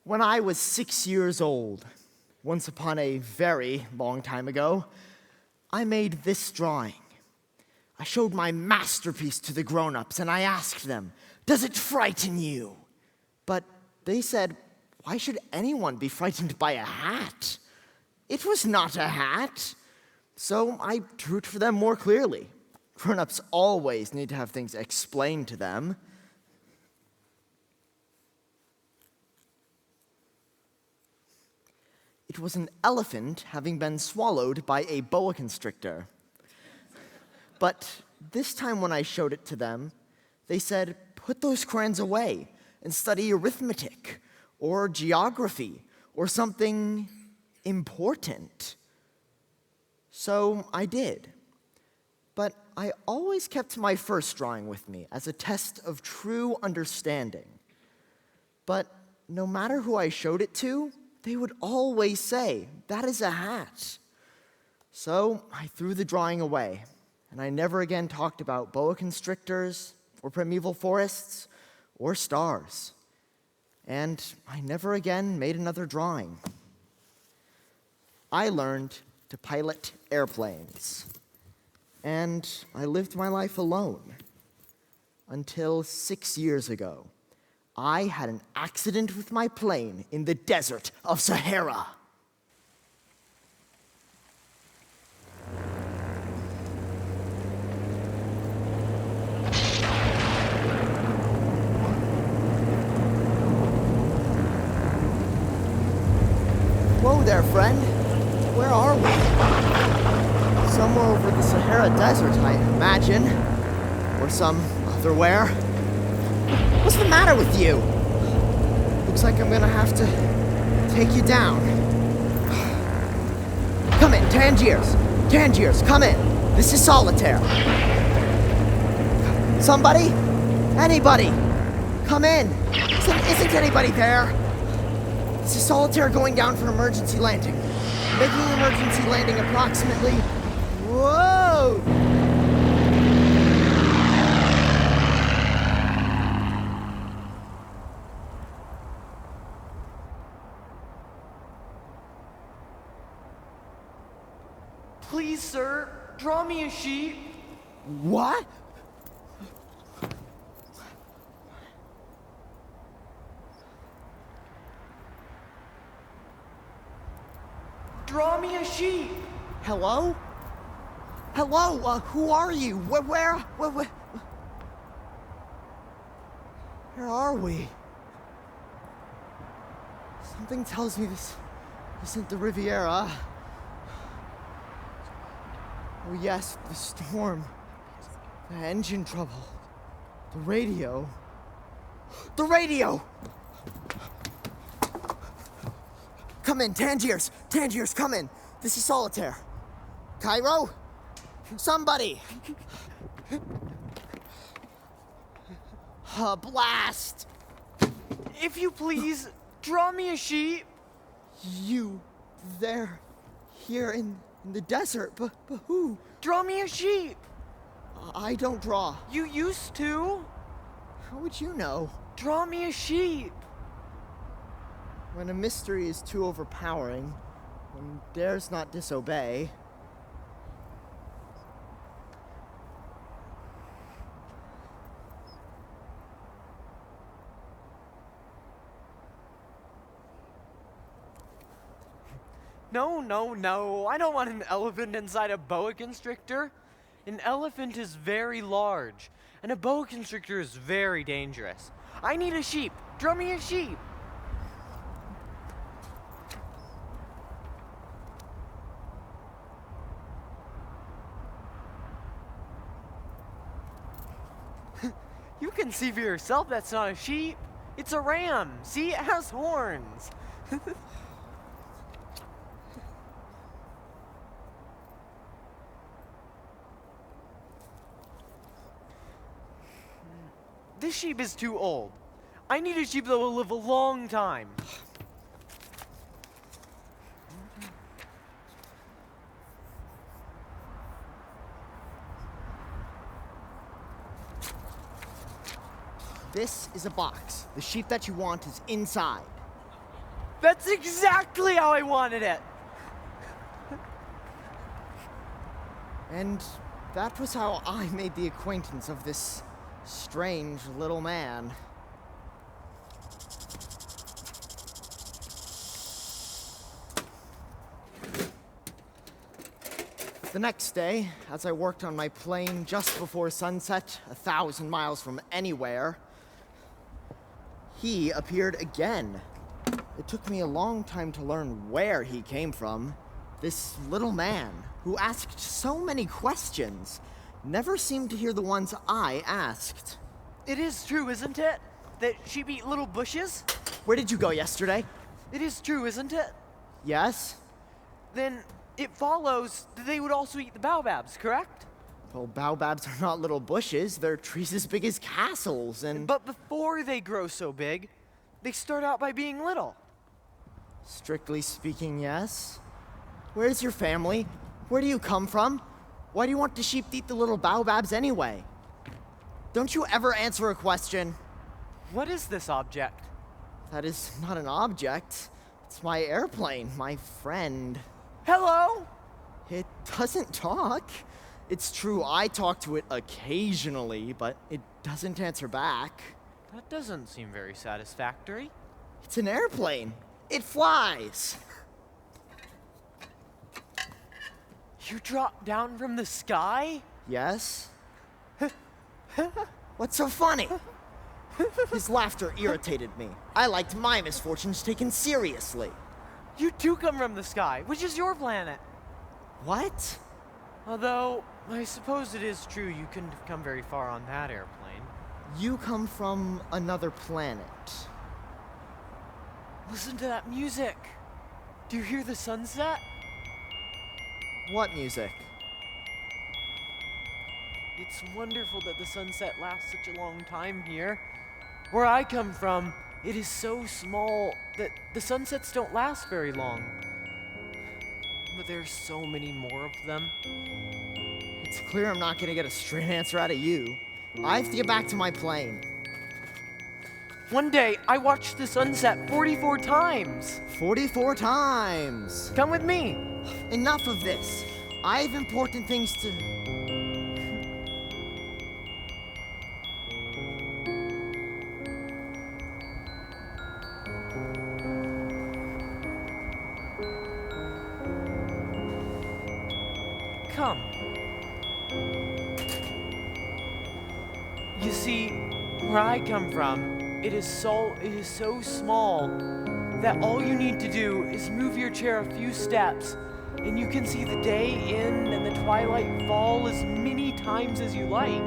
When I was 6 years old, once upon a very long time ago, I made this drawing. I showed my masterpiece to the grown-ups and I asked them, "Does it frighten you?" But they said, "Why should anyone be frightened by a hat?" It was not a hat. So I drew it for them more clearly. Grown-ups always need to have things explained to them. It was an elephant having been swallowed by a boa constrictor. But this time when I showed it to them, they said, "Put those crayons away and study arithmetic or geography or something important." So I did. But I always kept my first drawing with me as a test of true understanding. But no matter who I showed it to, they would always say, "That is a hat." So I threw the drawing away, and I never again talked about boa constrictors, or primeval forests, or stars. And I never again made another drawing. I learned to pilot airplanes, and I lived my life alone until 6 years ago. I had an accident with my plane in the desert of Sahara. Whoa there, friend. Where are we? Somewhere over the Sahara Desert, I imagine. Or some other where. What's the matter with you? Looks like I'm gonna have to take you down. Come in, Tangiers. Tangiers, come in. This is Solitaire. Somebody? Anybody? Come in. Isn't anybody there? This is Solitaire going down for an emergency landing. Making an emergency landing approximately... Whoa! Please, sir, draw me a sheep. What? Draw me a sheep. Hello? Hello? Who are you? Where are we? Something tells me this isn't the Riviera. Oh yes, the storm, the engine trouble, the radio. The radio! Come in, Tangiers! Tangiers, come in! This is Solitaire. Cairo? Somebody! Blast! If you please, draw me a sheep. You there, here in the desert, but who? Draw me a sheep. I don't draw. You used to. How would you know? Draw me a sheep. When a mystery is too overpowering, one dares not disobey. No. I don't want an elephant inside a boa constrictor. An elephant is very large, and a boa constrictor is very dangerous. I need a sheep. Draw me a sheep. You can see for yourself that's not a sheep. It's a ram. See, it has horns. This sheep is too old. I need a sheep that will live a long time. This is a box. The sheep that you want is inside. That's exactly how I wanted it! And that was how I made the acquaintance of this strange little man. The next day, as I worked on my plane just before sunset, 1,000 miles from anywhere, he appeared again. It took me a long time to learn where he came from. This little man, who asked so many questions, never seemed to hear the ones I asked. It is true, isn't it? That sheep eat little bushes? Where did you go yesterday? It is true, isn't it? Yes? Then it follows that they would also eat the baobabs, correct? Well, baobabs are not little bushes. They're trees as big as castles, and... But before they grow so big, they start out by being little. Strictly speaking, yes. Where's your family? Where do you come from? Why do you want the sheep to eat the little baobabs anyway? Don't you ever answer a question? What is this object? That is not an object. It's my airplane, my friend. Hello? It doesn't talk. It's true, I talk to it occasionally, but it doesn't answer back. That doesn't seem very satisfactory. It's an airplane. It flies. You dropped down from the sky? Yes? What's so funny? His laughter irritated me. I liked my misfortunes taken seriously. You too come from the sky, which is your planet. What? Although, I suppose it is true you couldn't have come very far on that airplane. You come from another planet. Listen to that music. Do you hear the sunset? What music? It's wonderful that the sunset lasts such a long time here. Where I come from, it is so small that the sunsets don't last very long. But there's so many more of them. It's clear I'm not gonna get a straight answer out of you. I have to get back to my plane. One day, I watched the sunset 44 times. 44 times! Come with me. Enough of this. I have important things to... Come. You see, where I come from, it is so small that all you need to do is move your chair a few steps, and you can see the day in and the twilight fall as many times as you like.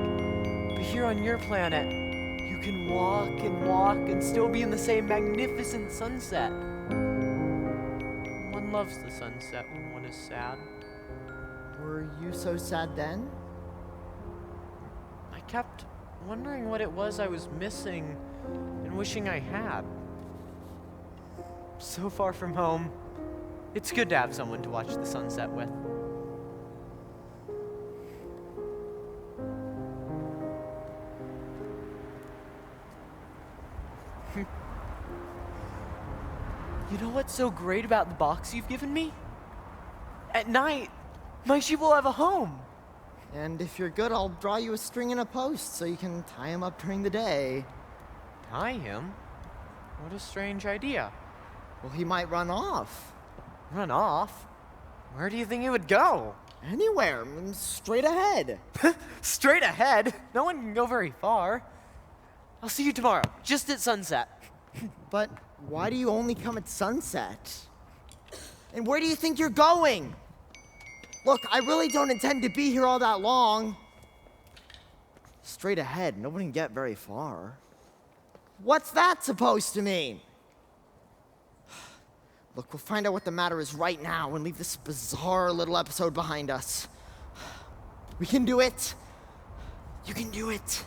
But here on your planet, you can walk and still be in the same magnificent sunset. One loves the sunset when one is sad. Were you so sad then? I kept wondering what it was I was missing and wishing I had. So far from home, it's good to have someone to watch the sunset with. You know what's so great about the box you've given me? At night, my sheep will have a home. And if you're good, I'll draw you a string and a post so you can tie him up during the day. Tie him? What a strange idea. Well, he might run off. Run off? Where do you think he would go? Anywhere, straight ahead. Straight ahead? No one can go very far. I'll see you tomorrow, just at sunset. But why do you only come at sunset? And where do you think you're going? Look, I really don't intend to be here all that long. Straight ahead, nobody can get very far. What's that supposed to mean? Look, we'll find out what the matter is right now and leave this bizarre little episode behind us. We can do it. You can do it.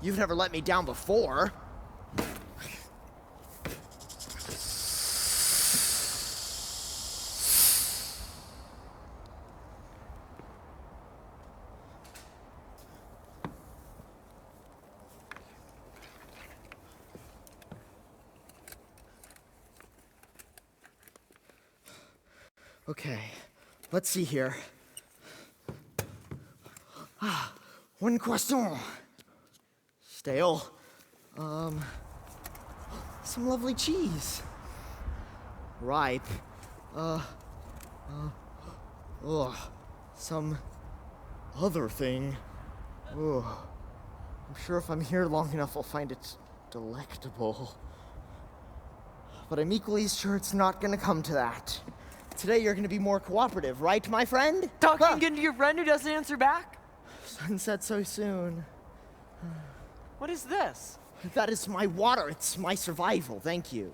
You've never let me down before. Okay, let's see here. One question. Stale. Some lovely cheese. Ripe. Some other thing. Ugh. I'm sure if I'm here long enough, I'll find it delectable. But I'm equally sure it's not gonna come to that. Today you're gonna be more cooperative, right, my friend? Talking into your friend who doesn't answer back? Sunset so soon. What is this? That is my water. It's my survival. Thank you.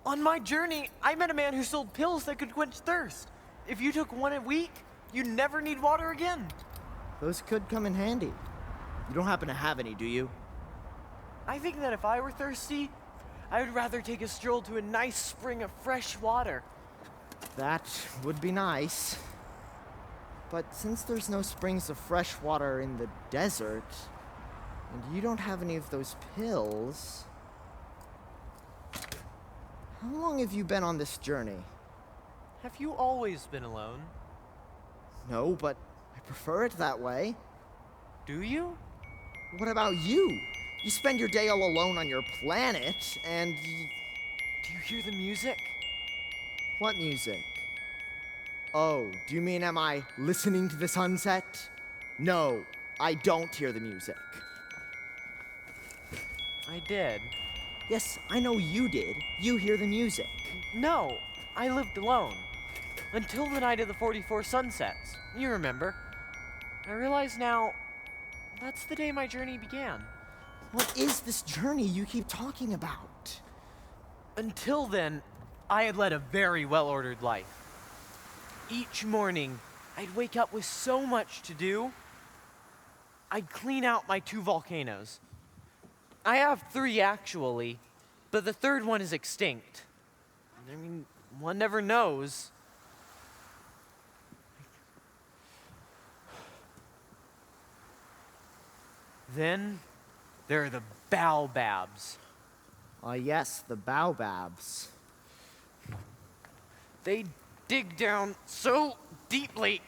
On my journey, I met a man who sold pills that could quench thirst. If you took one a week, you'd never need water again. Those could come in handy. You don't happen to have any, do you? I think that if I were thirsty, I would rather take a stroll to a nice spring of fresh water. That would be nice. But since there's no springs of fresh water in the desert, and you don't have any of those pills, how long have you been on this journey? Have you always been alone? No, but I prefer it that way. Do you? What about you? You spend your day all alone on your planet, and Do you hear the music? what music? Oh, do you mean am I listening to the sunset? No, I don't hear the music. I did. Yes, I know you did. You hear the music. No, I lived alone. Until the night of the 44 sunsets. You remember. I realize now, that's the day my journey began. What is this journey you keep talking about? Until then, I had led a very well-ordered life. Each morning, I'd wake up with so much to do. I'd clean out my 2 volcanoes. I have 3 actually, but the third one is extinct. I mean, one never knows. Then, there are the baobabs. Yes, the baobabs. They dig down so deeply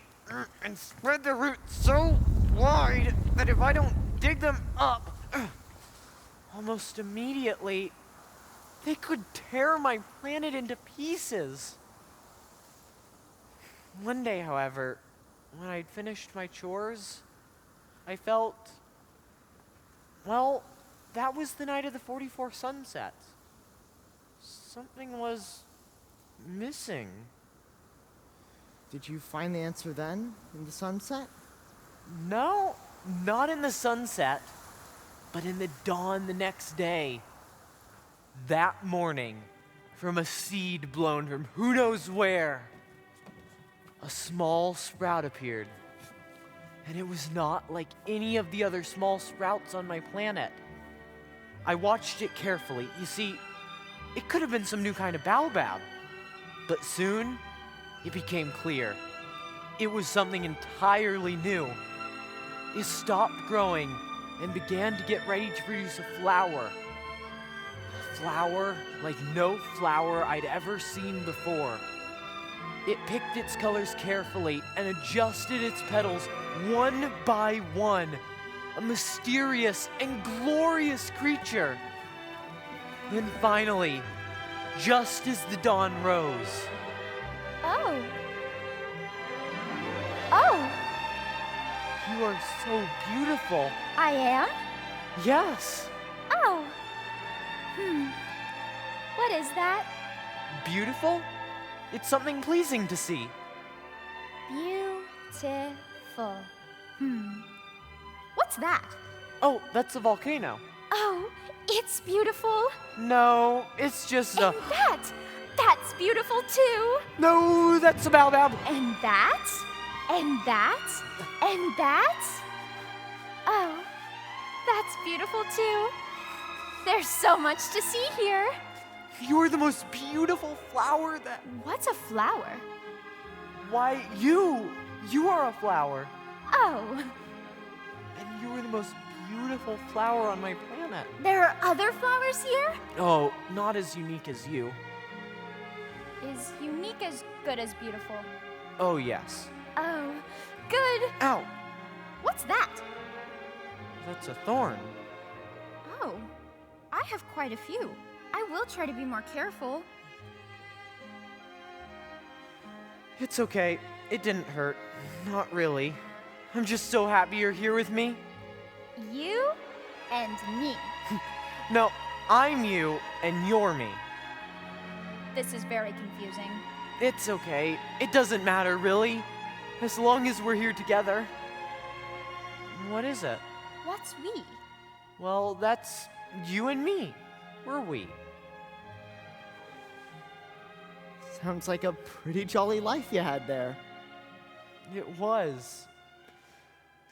and spread their roots so wide that if I don't dig them up almost immediately, they could tear my planet into pieces. One day, however, when I'd finished my chores, I felt, well, that was the night of the 44 sunsets. Something was missing. Did you find the answer then, in the sunset? No, not in the sunset, but in the dawn the next day. That morning, from a seed blown from who knows where, a small sprout appeared. And it was not like any of the other small sprouts on my planet. I watched it carefully. You see, it could have been some new kind of baobab. But soon, it became clear. It was something entirely new. It stopped growing and began to get ready to produce a flower. A flower like no flower I'd ever seen before. It picked its colors carefully and adjusted its petals one by one. A mysterious and glorious creature. Then finally, just as the dawn rose. Oh. Oh, You are so beautiful. I am? Yes. Oh. What is that? Beautiful? It's something pleasing to see. Beautiful. What's that? Oh, that's a volcano. Oh, it's beautiful. No, it's just a... And that's beautiful too. No, that's a baobab. And that, and that, and that. Oh, that's beautiful too. There's so much to see here. You're the most beautiful flower that... What's a flower? Why, you are a flower. Oh, And you are the most beautiful flower on my planet. there are other flowers here? Oh, not as unique as you. Is unique as good as beautiful? Oh, yes. Oh, good. Ow! What's that? That's a thorn. Oh, I have quite a few. I will try to be more careful. It's okay. It didn't hurt. Not really. I'm just so happy you're here with me. You and me. No, I'm you and you're me. This is very confusing. It's okay. It doesn't matter, really. As long as we're here together. What is it? What's we? Well, that's you and me. We're we. Sounds like a pretty jolly life you had there. It was.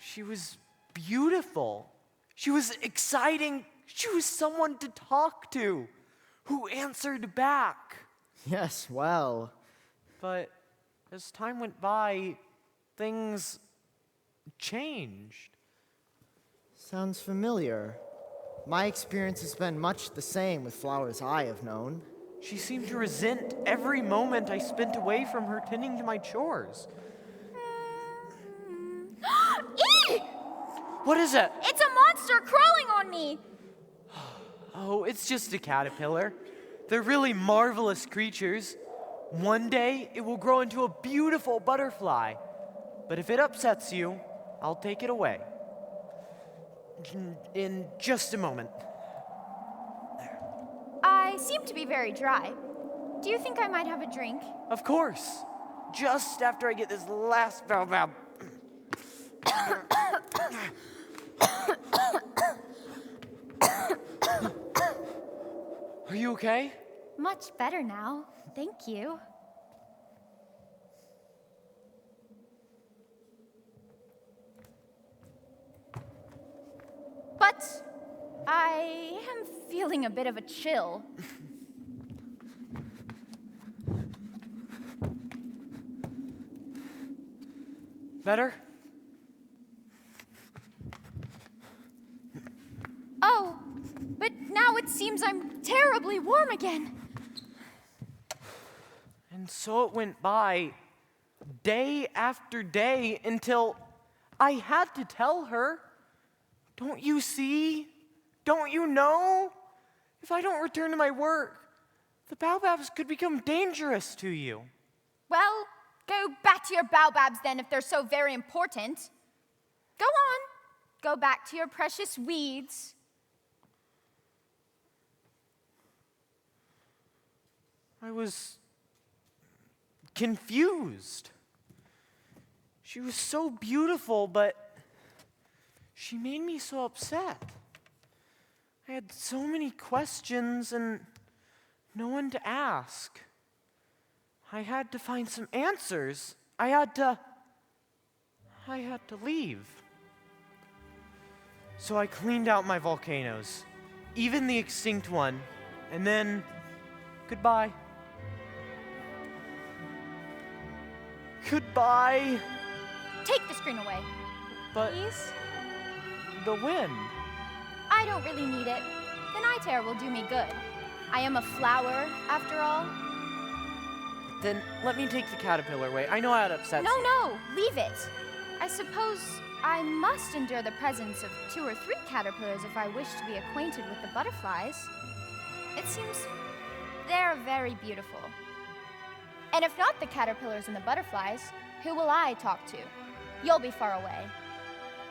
She was beautiful. She was exciting. She was someone to talk to who answered back. Yes, well. But as time went by, things changed. Sounds familiar. My experience has been much the same with flowers I have known. She seemed to resent every moment I spent away from her tending to my chores. Eee! What is it? It's a monster crawling on me! Oh, it's just a caterpillar. They're really marvelous creatures. One day, it will grow into a beautiful butterfly. But if it upsets you, I'll take it away. In just a moment. I seem to be very dry. Do you think I might have a drink? Of course. Just after I get this last baobab. Are you okay? Much better now. Thank you. But I am feeling a bit of a chill. Better? Oh, but now it seems I'm terribly warm again. And so it went by, day after day, until I had to tell her. Don't you see? Don't you know? If I don't return to my work, the baobabs could become dangerous to you. Well, go back to your baobabs then if they're so very important. Go on. Go back to your precious weeds. I was confused. She was so beautiful, but she made me so upset. I had so many questions and no one to ask. I had to find some answers. I had to leave. So I cleaned out my volcanoes, even the extinct one, and then goodbye. Goodbye. Take the screen away, But please. the wind. I don't really need it. The night air will do me good. I am a flower, after all. Then let me take the caterpillar away. I know how it upsets you. No, leave it. I suppose I must endure the presence of 2 or 3 caterpillars if I wish to be acquainted with the butterflies. It seems they're very beautiful. And if not the caterpillars and the butterflies, who will I talk to? You'll be far away.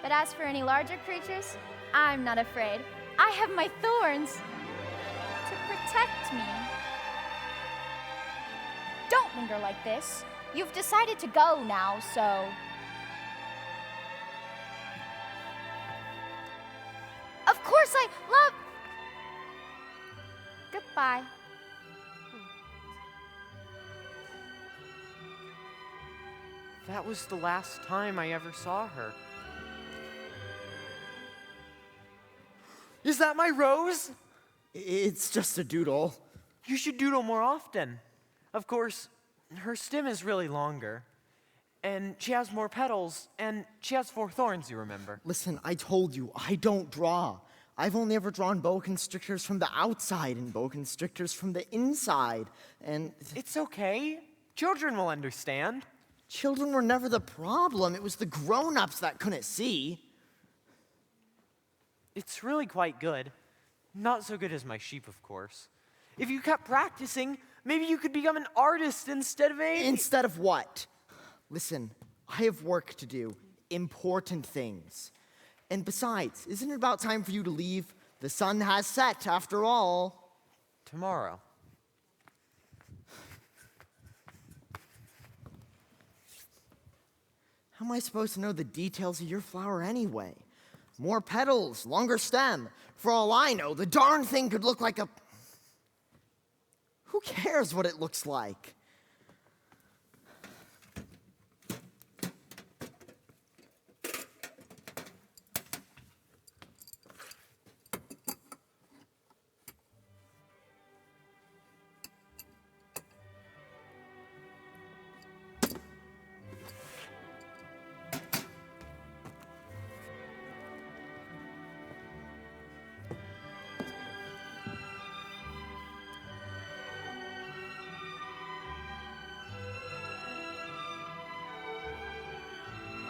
But as for any larger creatures, I'm not afraid. I have my thorns to protect me. Don't linger like this. You've decided to go now, so... Of course I love... Goodbye. That was the last time I ever saw her. Is that my rose? It's just a doodle. You should doodle more often. Of course, her stem is really longer. And she has more petals, and she has 4 thorns, you remember. Listen, I told you, I don't draw. I've only ever drawn boa constrictors from the outside and boa constrictors from the inside, and It's okay. Children will understand. children were never the problem. It was the grown-ups that couldn't see. It's really quite good. Not so good as my sheep, of course. If you kept practicing, maybe you could become an artist instead of a... Instead of what? Listen, I have work to do, important things. And besides, isn't it about time for you to leave? The sun has set, after all. Tomorrow. How am I supposed to know the details of your flower anyway? More petals, longer stem. For all I know, the darn thing could look like a... Who cares what it looks like?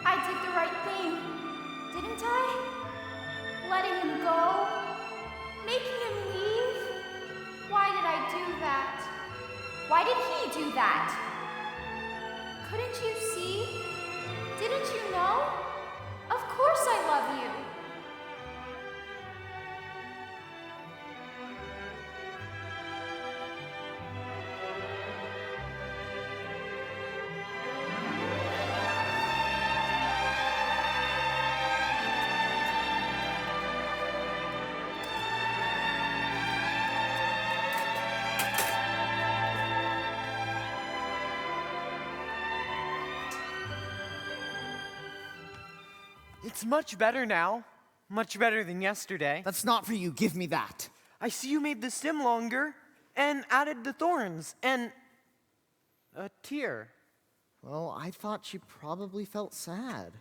I did the right thing, didn't I? Letting him go? Making him leave? Why did I do that? Why did he do that? Couldn't you see? Didn't you know? Of course I love you. It's much better now. Much better than yesterday. That's not for you. Give me that. I see you made the stem longer and added the thorns and a tear. Well, I thought she probably felt sad.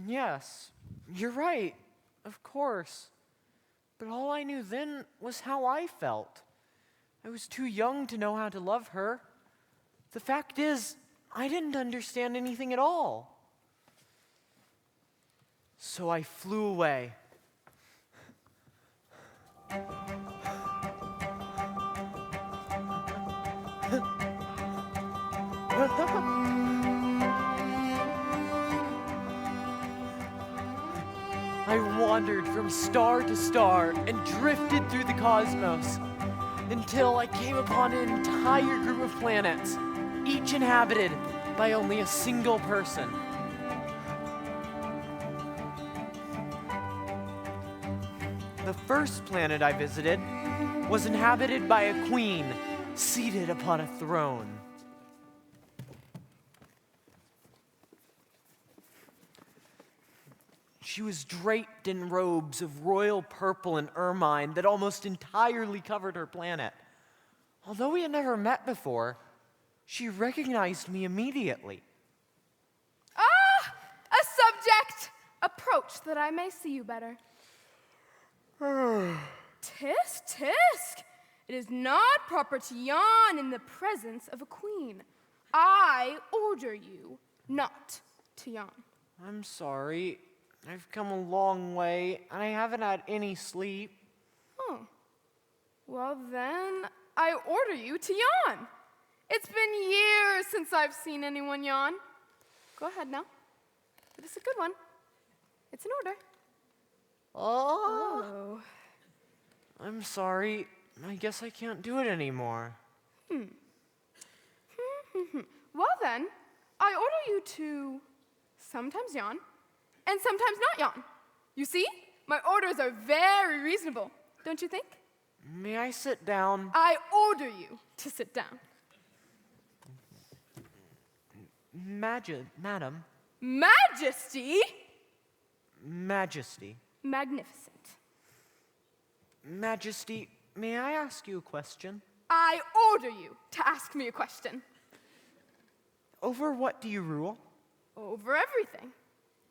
Yes, you're right. Of course. But all I knew then was how I felt. I was too young to know how to love her. The fact is, I didn't understand anything at all. So I flew away. I wandered from star to star and drifted through the cosmos until I came upon an entire group of planets, each inhabited by only a single person. The first planet I visited was inhabited by a queen seated upon a throne. She was draped in robes of royal purple and ermine that almost entirely covered her planet. Although we had never met before, she recognized me immediately. Ah! A subject! Approach that I may see you better. Tisk, tisk! It is not proper to yawn in the presence of a queen. I order you not to yawn. I'm sorry. I've come a long way, and I haven't had any sleep. Oh. Well then, I order you to yawn. It's been years since I've seen anyone yawn. Go ahead now. But it's a good one. It's an order. Oh. I'm sorry. I guess I can't do it anymore. Well then, I order you to sometimes yawn and sometimes not yawn. You see? My orders are very reasonable, don't you think? May I sit down? I order you to sit down. Madam. Majesty? Majesty. Magnificent. Majesty, may I ask you a question? I order you to ask me a question. Over what do you rule? Over everything.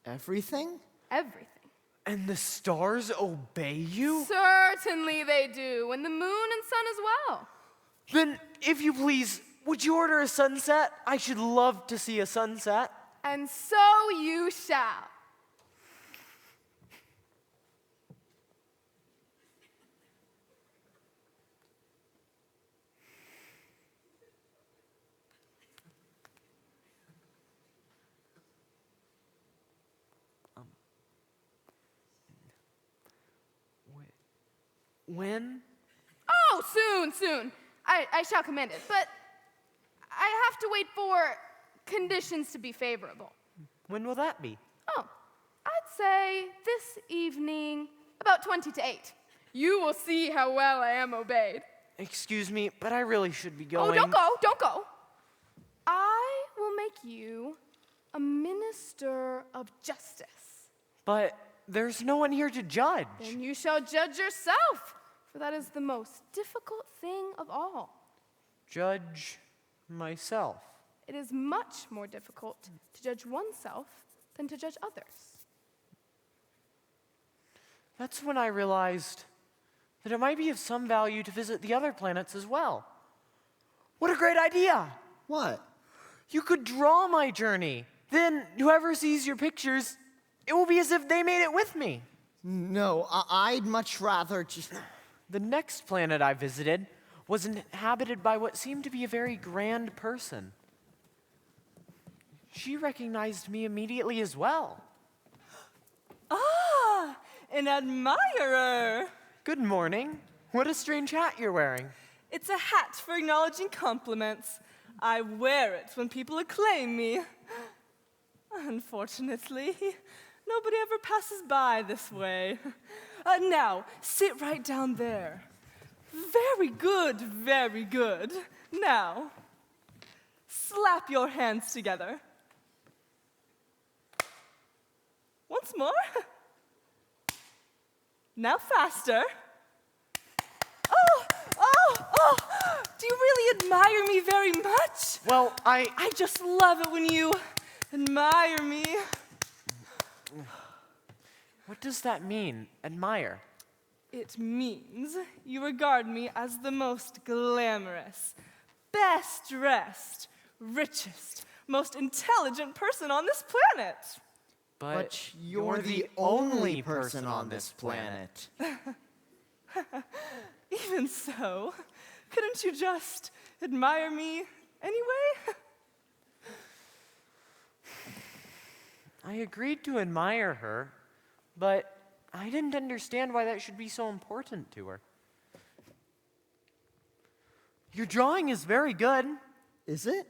Everything? Everything. And the stars obey you? Certainly they do, and the moon and sun as well. Then, if you please, would you order a sunset? I should love to see a sunset. And so you shall. When? Oh, soon. I shall command it, but I have to wait for conditions to be favorable. When will that be? Oh, I'd say this evening, about 20 to 8. You will see how well I am obeyed. Excuse me, but I really should be going. Oh, don't go. I will make you a minister of justice. But there's no one here to judge. Then you shall judge yourself, for that is the most difficult thing of all. Judge myself. It is much more difficult to judge oneself than to judge others. That's when I realized that it might be of some value to visit the other planets as well. What a great idea! What? You could draw my journey. Then whoever sees your pictures, it will be as if they made it with me. No, I'd much rather just... The next planet I visited was inhabited by what seemed to be a very grand person. She recognized me immediately as well. Ah, an admirer. Good morning. What a strange hat you're wearing. It's a hat for acknowledging compliments. I wear it when people acclaim me. Unfortunately, nobody ever passes by this way. Now, sit right down there. Very good, very good. Now, slap your hands together. Once more. Now faster. Oh, do you really admire me very much? Well, I just love it when you admire me. What does that mean, admire? It means you regard me as the most glamorous, best dressed, richest, most intelligent person on this planet. But you're the only person on this planet. Even so, couldn't you just admire me anyway? I agreed to admire her, but I didn't understand why that should be so important to her. Your drawing is very good. Is it?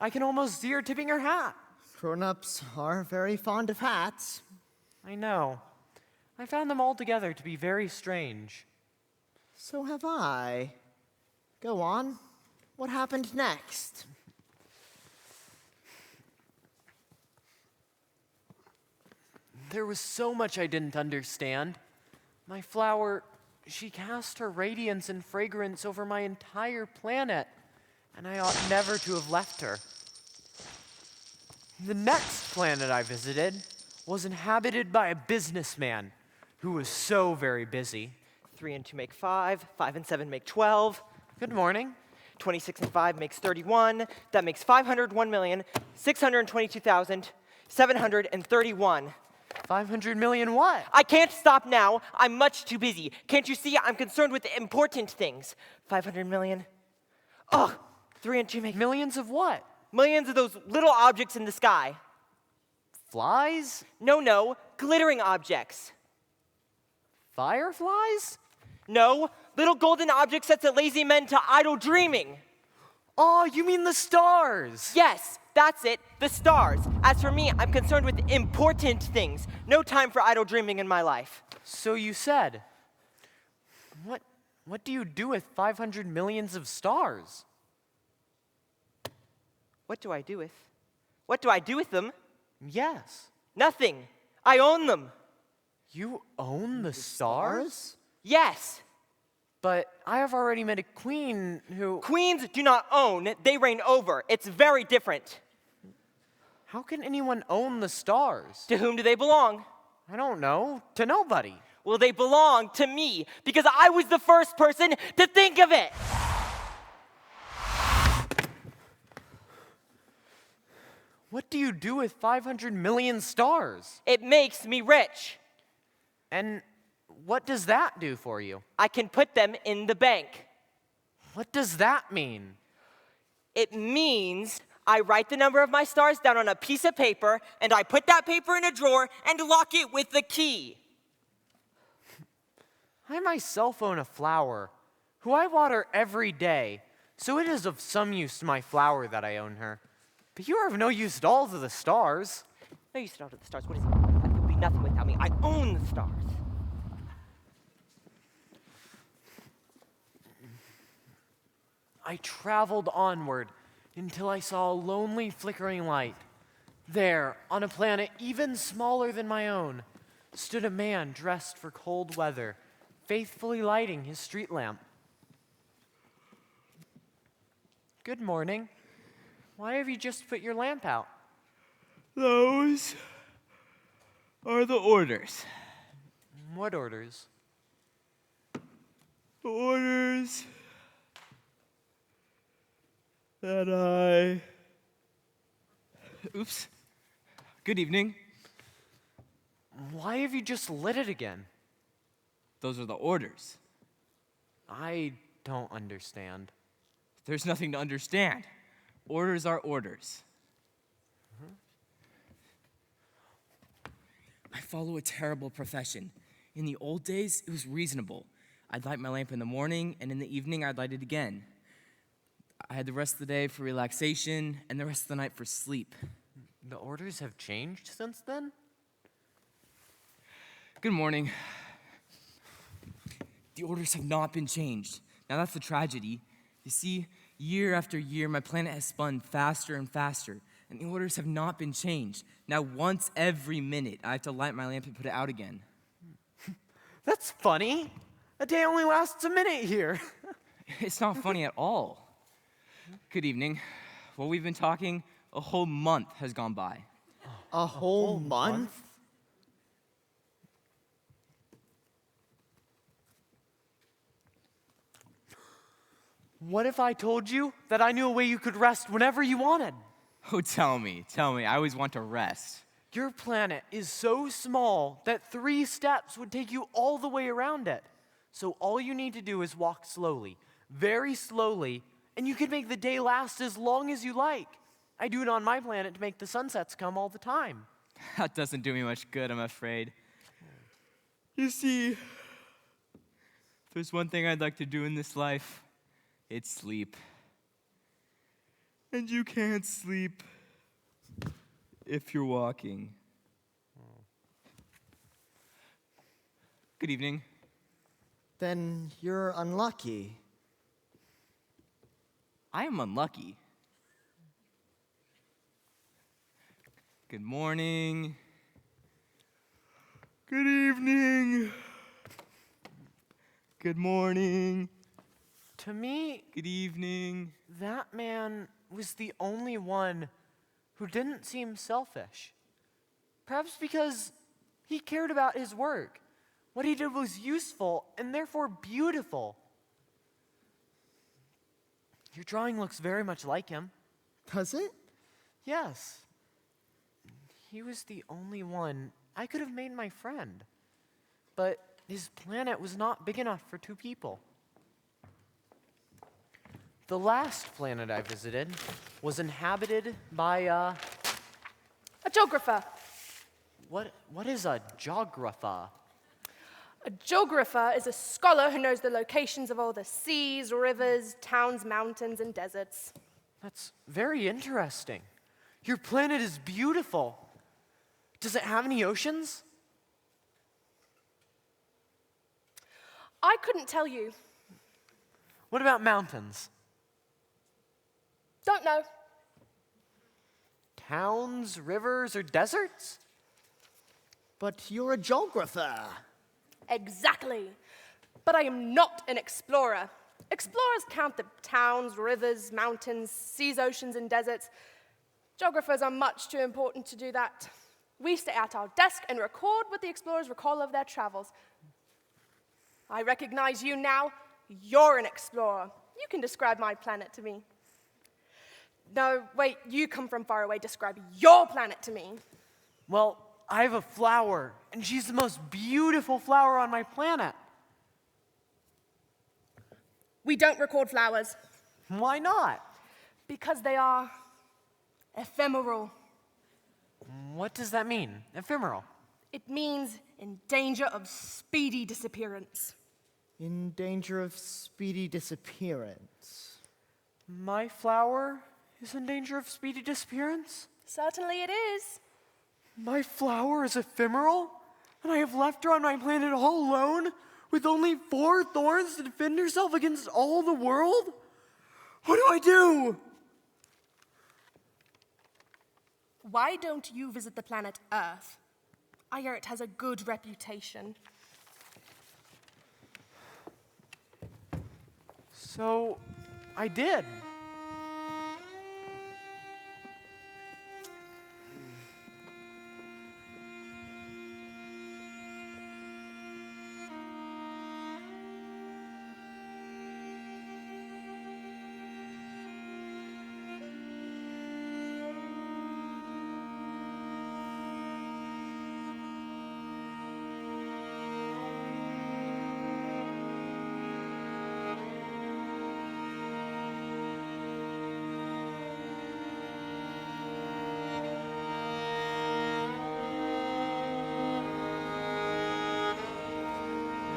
I can almost see her tipping her hat. Grown-ups are very fond of hats. I know. I found them all together to be very strange. So have I. Go on. What happened next? There was so much I didn't understand. My flower, she cast her radiance and fragrance over my entire planet, and I ought never to have left her. The next planet I visited was inhabited by a businessman who was so very busy. 3 and 2 make 5, 5 and 7 make 12. Good morning. 26 and 5 makes 31. That makes 501,622,731. 500 million what? I can't stop now. I'm much too busy. Can't you see I'm concerned with important things? 500 million. Oh, 3 and 2 make Millions of what? millions of those little objects in the sky. Flies? No, glittering objects. Fireflies? No, little golden objects that set lazy men to idle dreaming. Oh, you mean the stars? Yes, that's it, the stars. As for me, I'm concerned with important things. No time for idle dreaming in my life. So you said. What do you do with 500 millions of stars? What do I do with them? Yes. Nothing. I own them. You own the stars? Yes. But I have already met a queen who... Queens do not own, they reign over. It's very different. How can anyone own the stars? To whom do they belong? I don't know. To nobody. Well, they belong to me because I was the first person to think of it. What do you do with 500 million stars? It makes me rich. And what does that do for you? I can put them in the bank. What does that mean? It means I write the number of my stars down on a piece of paper, and I put that paper in a drawer and lock it with the key. I myself own a flower, who I water every day, so it is of some use to my flower that I own her. But you are of no use at all to the stars. No use at all to the stars. What is it? It would be nothing without me. I own the stars. I traveled onward until I saw a lonely flickering light. There, on a planet even smaller than my own, stood a man dressed for cold weather, faithfully lighting his street lamp. Good morning. Why have you just put your lamp out? Those are the orders. What orders? The orders that I... Oops. Good evening. Why have you just lit it again? Those are the orders. I don't understand. There's nothing to understand. Orders are orders. I follow a terrible profession. In the old days, it was reasonable. I'd light my lamp in the morning, and in the evening, I'd light it again. I had the rest of the day for relaxation, and the rest of the night for sleep. The orders have changed since then? Good morning. The orders have not been changed. Now that's the tragedy. You see, year after year, my planet has spun faster and faster, and the orders have not been changed. Now once every minute, I have to light my lamp and put it out again. That's funny. A day only lasts a minute here. It's not funny at all. Good evening. While we've been talking, a whole month has gone by. A whole month? What if I told you that I knew a way you could rest whenever you wanted? Oh, tell me. I always want to rest. Your planet is so small that 3 steps would take you all the way around it. So all you need to do is walk slowly, very slowly, and you can make the day last as long as you like. I do it on my planet to make the sunsets come all the time. That doesn't do me much good, I'm afraid. You see, if there's one thing I'd like to do in this life, it's sleep. And you can't sleep if you're walking. Good evening. Then you're unlucky. I am unlucky. Good morning. Good evening. Good morning. To me, Good evening. that man was the only one who didn't seem selfish. Perhaps because he cared about his work. What he did was useful and therefore beautiful. Your drawing looks very much like him. Does it? Yes. He was the only one I could have made my friend. But his planet was not big enough for 2 people. The last planet I visited was inhabited by A geographer. what is a geographer? A geographer is a scholar who knows the locations of all the seas, rivers, towns, mountains, and deserts. That's very interesting. Your planet is beautiful. Does it have any oceans? I couldn't tell you. What about mountains? Don't know. Towns, rivers, or deserts? But you're a geographer. Exactly. But I am not an explorer. Explorers count the towns, rivers, mountains, seas, oceans, and deserts. Geographers are much too important to do that. We stay at our desk and record what the explorers recall of their travels. I recognize you now. You're an explorer. You can describe my planet to me. No, wait, you come from far away. Describe your planet to me. Well, I have a flower, and she's the most beautiful flower on my planet. We don't record flowers. Why not? Because they are ephemeral. What does that mean? Ephemeral. It means in danger of speedy disappearance. In danger of speedy disappearance. My flower is in danger of speedy disappearance? Certainly it is. My flower is ephemeral? And I have left her on my planet all alone? With only 4 thorns to defend herself against all the world? What do I do? Why don't you visit the planet Earth? I hear it has a good reputation. So, I did.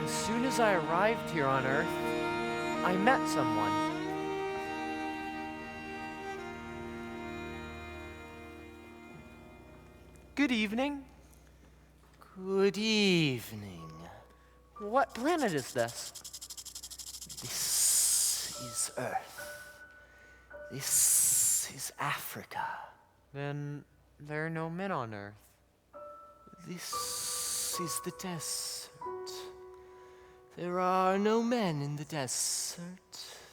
As soon as I arrived here on Earth, I met someone. Good evening. Good evening. What planet is this? This is Earth. This is Africa. Then there are no men on Earth. This is the desert. There are no men in the desert.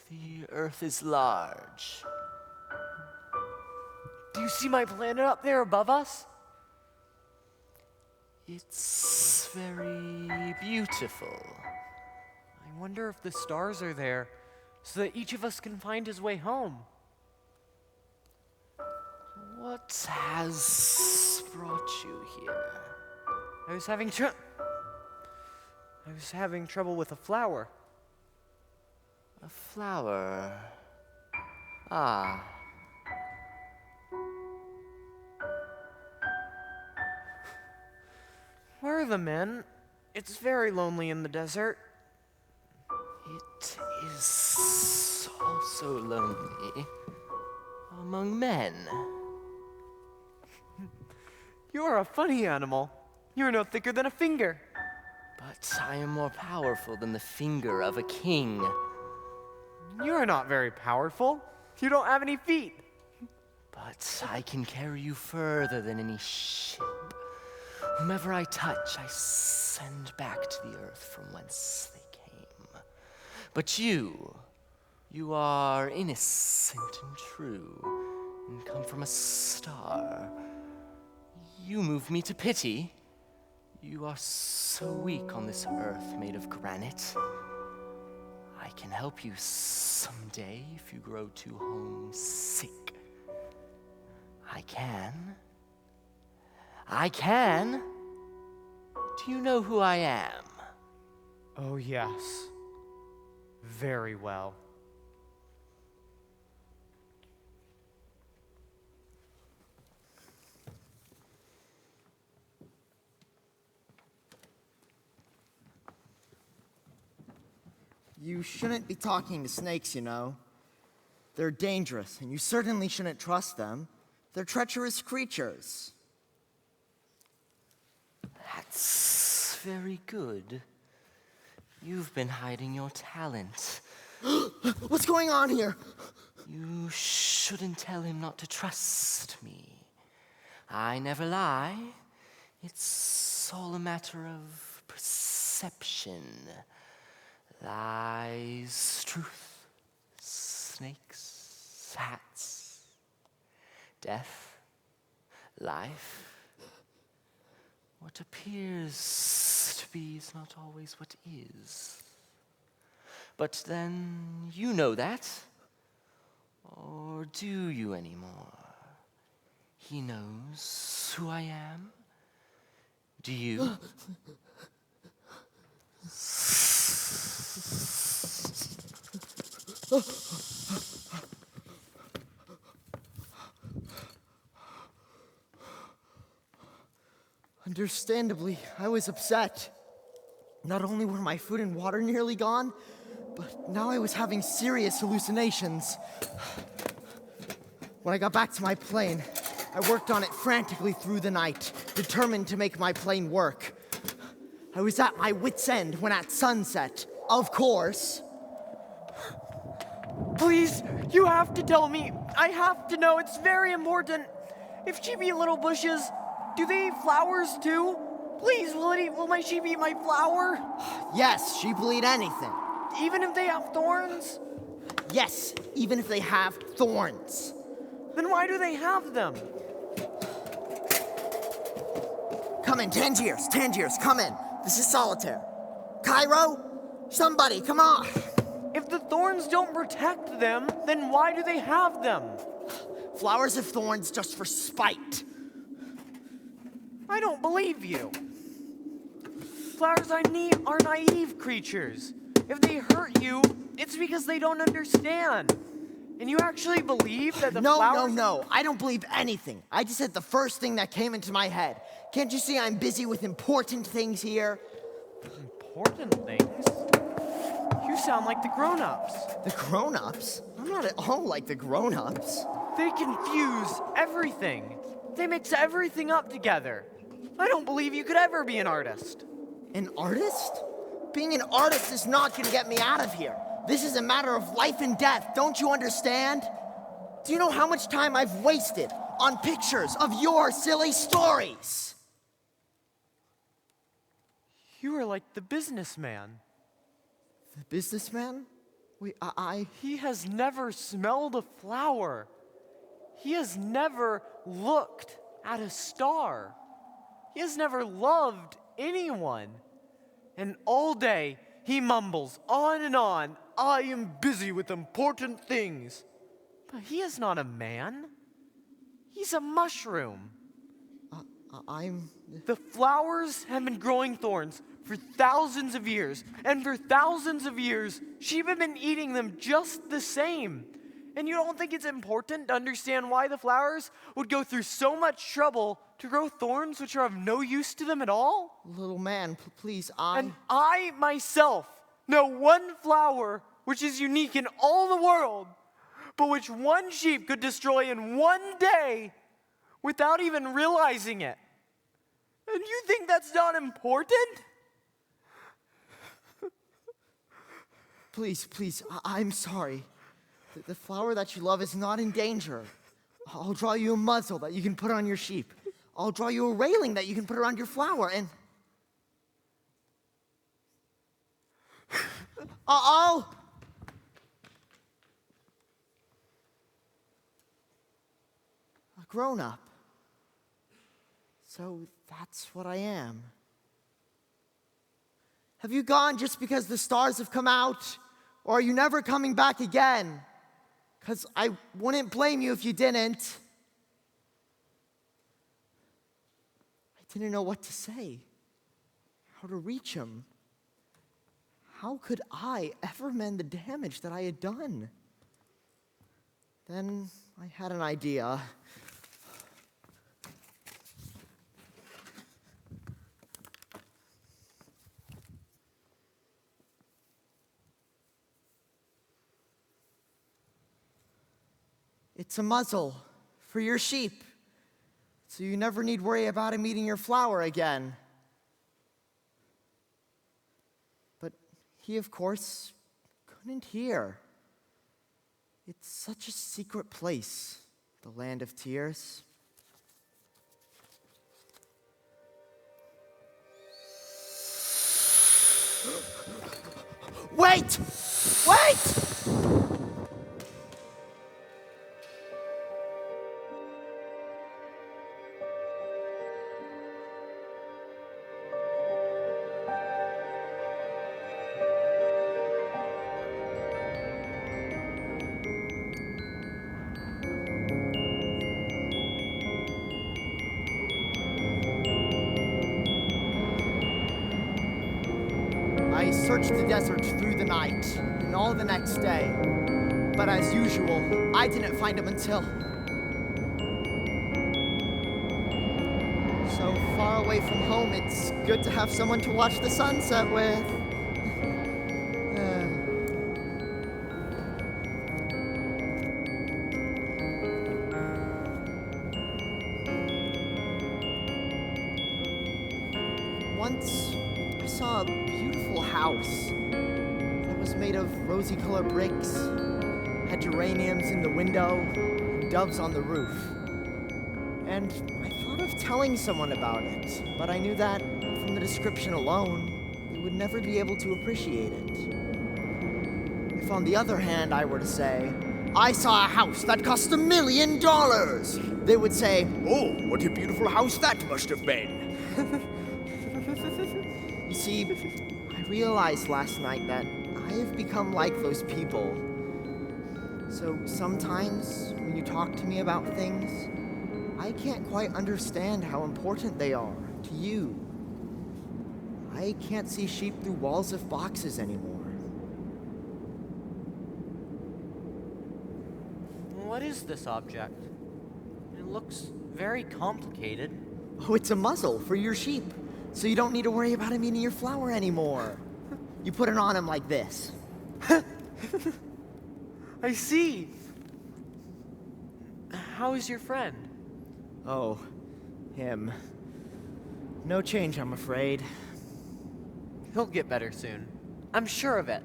The Earth is large. Do you see my planet up there above us? It's very beautiful. I wonder if the stars are there, so that each of us can find his way home. What has brought you here? I was having trouble with a flower. A flower. Ah. Where are the men? It's very lonely in the desert. It is also lonely among men. You're a funny animal. You're no thicker than a finger. But I am more powerful than the finger of a king. You're not very powerful. You don't have any feet. But I can carry you further than any ship. Whomever I touch, I send back to the earth from whence they came. But you are innocent and true, and come from a star. You move me to pity. You are so weak on this earth made of granite. I can help you someday if you grow too homesick. I can. Do you know who I am? Oh, yes. Very well. You shouldn't be talking to snakes, you know. They're dangerous, and you certainly shouldn't trust them. They're treacherous creatures. That's very good. You've been hiding your talent. What's going on here? You shouldn't tell him not to trust me. I never lie. It's all a matter of perception. Lies, truth, snakes, hats, death, life. What appears to be is not always what is. But then you know that. Or do you anymore? He knows who I am. Do you? Understandably, I was upset. Not only were my food and water nearly gone, but now I was having serious hallucinations. When I got back to my plane, I worked on it frantically through the night, determined to make my plane work. I was at my wit's end when at sunset, of course. Please, you have to tell me. I have to know. It's very important. If sheep eat little bushes, do they eat flowers too? Please, will my sheep eat my flower? Yes, sheep will eat anything. Even if they have thorns? Yes, even if they have thorns. Then why do they have them? Come in, Tangiers, come in. This is Solitaire. Cairo? Somebody, come on. If the thorns don't protect them, then why do they have them? Flowers have thorns just for spite. I don't believe you. Flowers are naive creatures. If they hurt you, it's because they don't understand. And you actually believe that the flowers... No, I don't believe anything. I just said the first thing that came into my head. Can't you see I'm busy with important things here? Important things? You sound like the grown-ups. The grown-ups? I'm not at all like the grown-ups. They confuse everything. They mix everything up together. I don't believe you could ever be an artist. An artist? Being an artist is not gonna get me out of here. This is a matter of life and death, don't you understand? Do you know how much time I've wasted on pictures of your silly stories? You are like the businessman. The businessman? Wait, He has never smelled a flower. He has never looked at a star. He has never loved anyone. And all day, he mumbles on and on, I am busy with important things. But he is not a man. He's a mushroom. The flowers have been growing thorns for thousands of years. And for thousands of years, sheep have been eating them just the same. And you don't think it's important to understand why the flowers would go through so much trouble to grow thorns which are of no use to them at all? Little man, please, And I myself know one flower which is unique in all the world, but which one sheep could destroy in one day without even realizing it. And you think that's not important? Please, I'm sorry. The flower that you love is not in danger. I'll draw you a muzzle that you can put on your sheep. I'll draw you a railing that you can put around your flower, and... Uh-oh! A grown-up. So that's what I am. Have you gone just because the stars have come out? Or are you never coming back again? Because I wouldn't blame you if you didn't. I didn't know what to say, how to reach him. How could I ever mend the damage that I had done? Then I had an idea. It's a muzzle for your sheep, so you never need worry about him eating your flower again. But he, of course, couldn't hear. It's such a secret place, the land of tears. Wait! Wait! searched the desert through the night and all the next day. But as usual, I didn't find him until... So far away from home, it's good to have someone to watch the sunset with. Once, I saw a beautiful house that was made of rosy-colored bricks, had geraniums in the window, and doves on the roof. And I thought of telling someone about it, but I knew that from the description alone, they would never be able to appreciate it. If on the other hand I were to say, I saw a house that cost $1 million, they would say, oh, what a beautiful house that must have been. You see, I realized last night that I have become like those people. So sometimes when you talk to me about things, I can't quite understand how important they are to you. I can't see sheep through walls of boxes anymore. What is this object? It looks very complicated. Oh, it's a muzzle for your sheep, so you don't need to worry about him eating your flour anymore. You put it on him like this. I see. How is your friend? Oh, him. No change, I'm afraid. He'll get better soon. I'm sure of it.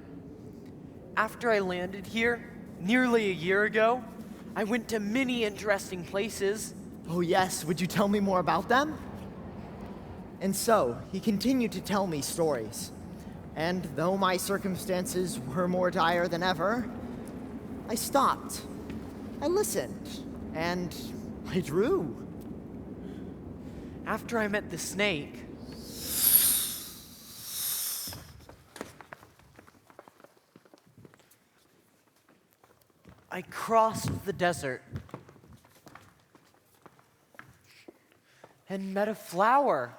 After I landed here, nearly a year ago, I went to many interesting places. Oh yes, would you tell me more about them? And so, he continued to tell me stories. And though my circumstances were more dire than ever, I stopped. I listened. And I drew. After I met the snake, I crossed the desert and met a flower.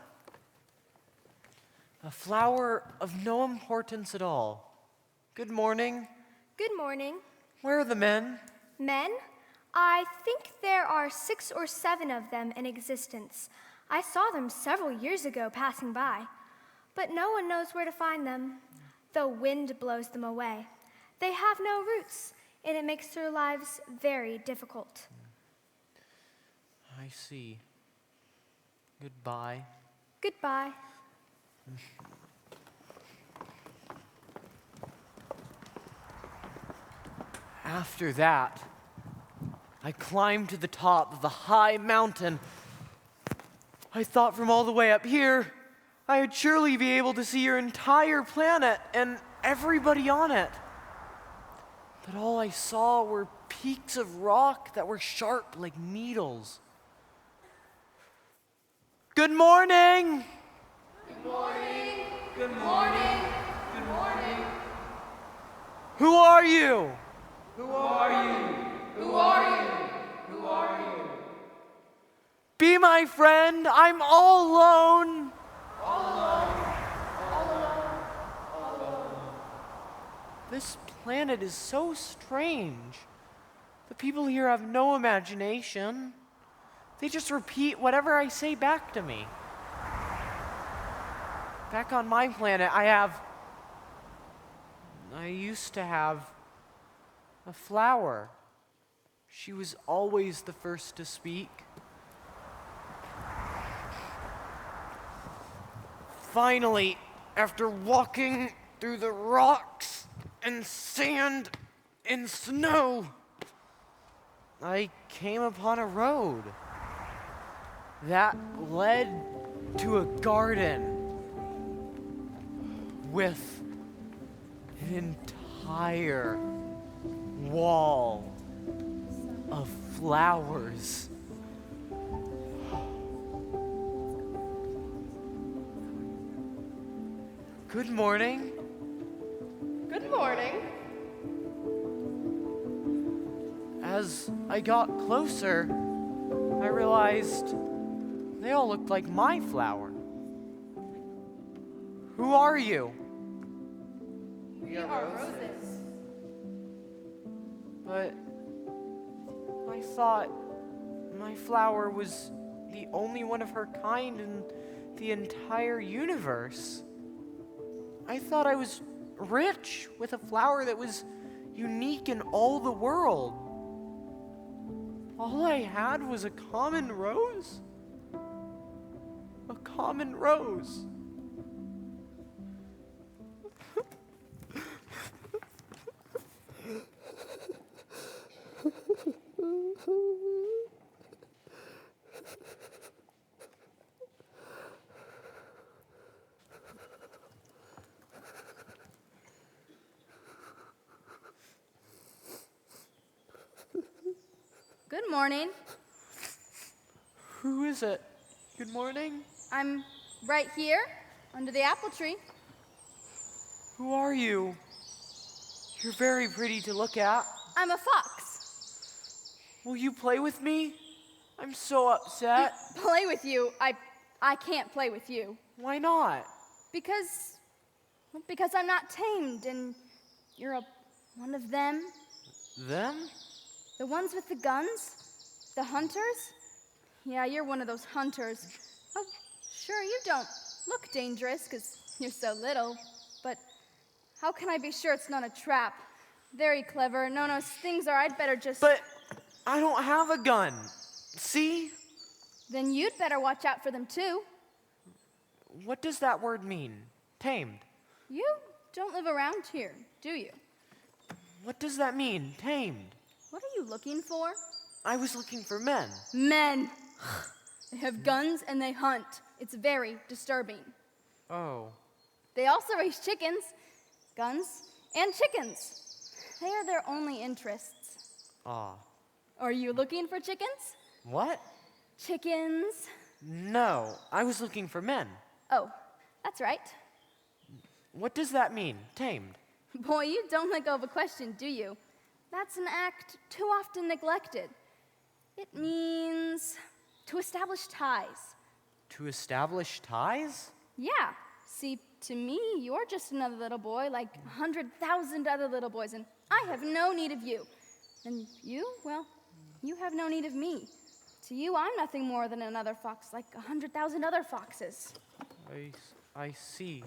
A flower of no importance at all. Good morning. Good morning. Where are the men? Men? I think there are 6 or 7 of them in existence. I saw them several years ago passing by, but no one knows where to find them. The wind blows them away. They have no roots, and it makes their lives very difficult. I see. Goodbye. Goodbye. After that, I climbed to the top of the high mountain. I thought from all the way up here, I would surely be able to see your entire planet and everybody on it. But all I saw were peaks of rock that were sharp like needles. Good morning! Good morning. Good morning. Good morning. Who are you? Who are you? Who are you? Who are you? Be my friend. I'm all alone. All alone. All alone. All alone. This planet is so strange. The people here have no imagination. They just repeat whatever I say back to me. Back on my planet, I used to have a flower. She was always the first to speak. Finally, after walking through the rocks and sand and snow, I came upon a road that led to a garden with an entire wall of flowers. Good morning. Good morning. As I got closer, I realized they all looked like my flower. Who are you? We are roses. But I thought my flower was the only one of her kind in the entire universe. I thought I was rich with a flower that was unique in all the world. All I had was a common rose. A common rose. Good morning. Who is it? Good morning. I'm right here, under the apple tree. Who are you? You're very pretty to look at. I'm a fox. Will you play with me? I'm so upset. Play with you? I can't play with you. Why not? Because I'm not tamed, and you're one of them. Them? The ones with the guns? The hunters? Yeah, you're one of those hunters. Oh, sure, you don't look dangerous because you're so little, but how can I be sure it's not a trap? Very clever. No, things are, I'd better just... But I don't have a gun. See? Then you'd better watch out for them too. What does that word mean? Tamed. You don't live around here, do you? What does that mean? Tamed. What are you looking for? I was looking for men. Men! They have guns and they hunt. It's very disturbing. Oh. They also raise chickens, guns, and chickens. They are their only interests. Ah. Are you looking for chickens? What? Chickens. No, I was looking for men. Oh, that's right. What does that mean? Tamed. Boy, you don't let go of a question, do you? That's an act too often neglected. It means to establish ties. To establish ties? Yeah. See, to me, you're just another little boy like 100,000 other little boys, and I have no need of you. And you, well, you have no need of me. To you, I'm nothing more than another fox like 100,000 other foxes. I see.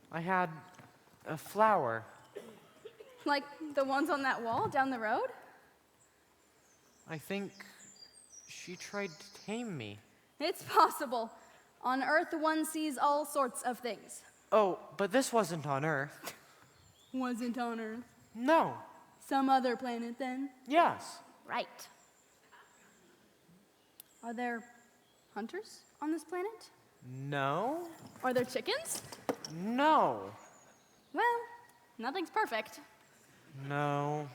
I had a flower. Like the ones on that wall down the road? I think she tried to tame me. It's possible. On Earth, one sees all sorts of things. Oh, but this wasn't on Earth. Wasn't on Earth. No. Some other planet, then? Yes. Right. Are there hunters on this planet? No. Are there chickens? No. Well, nothing's perfect. No.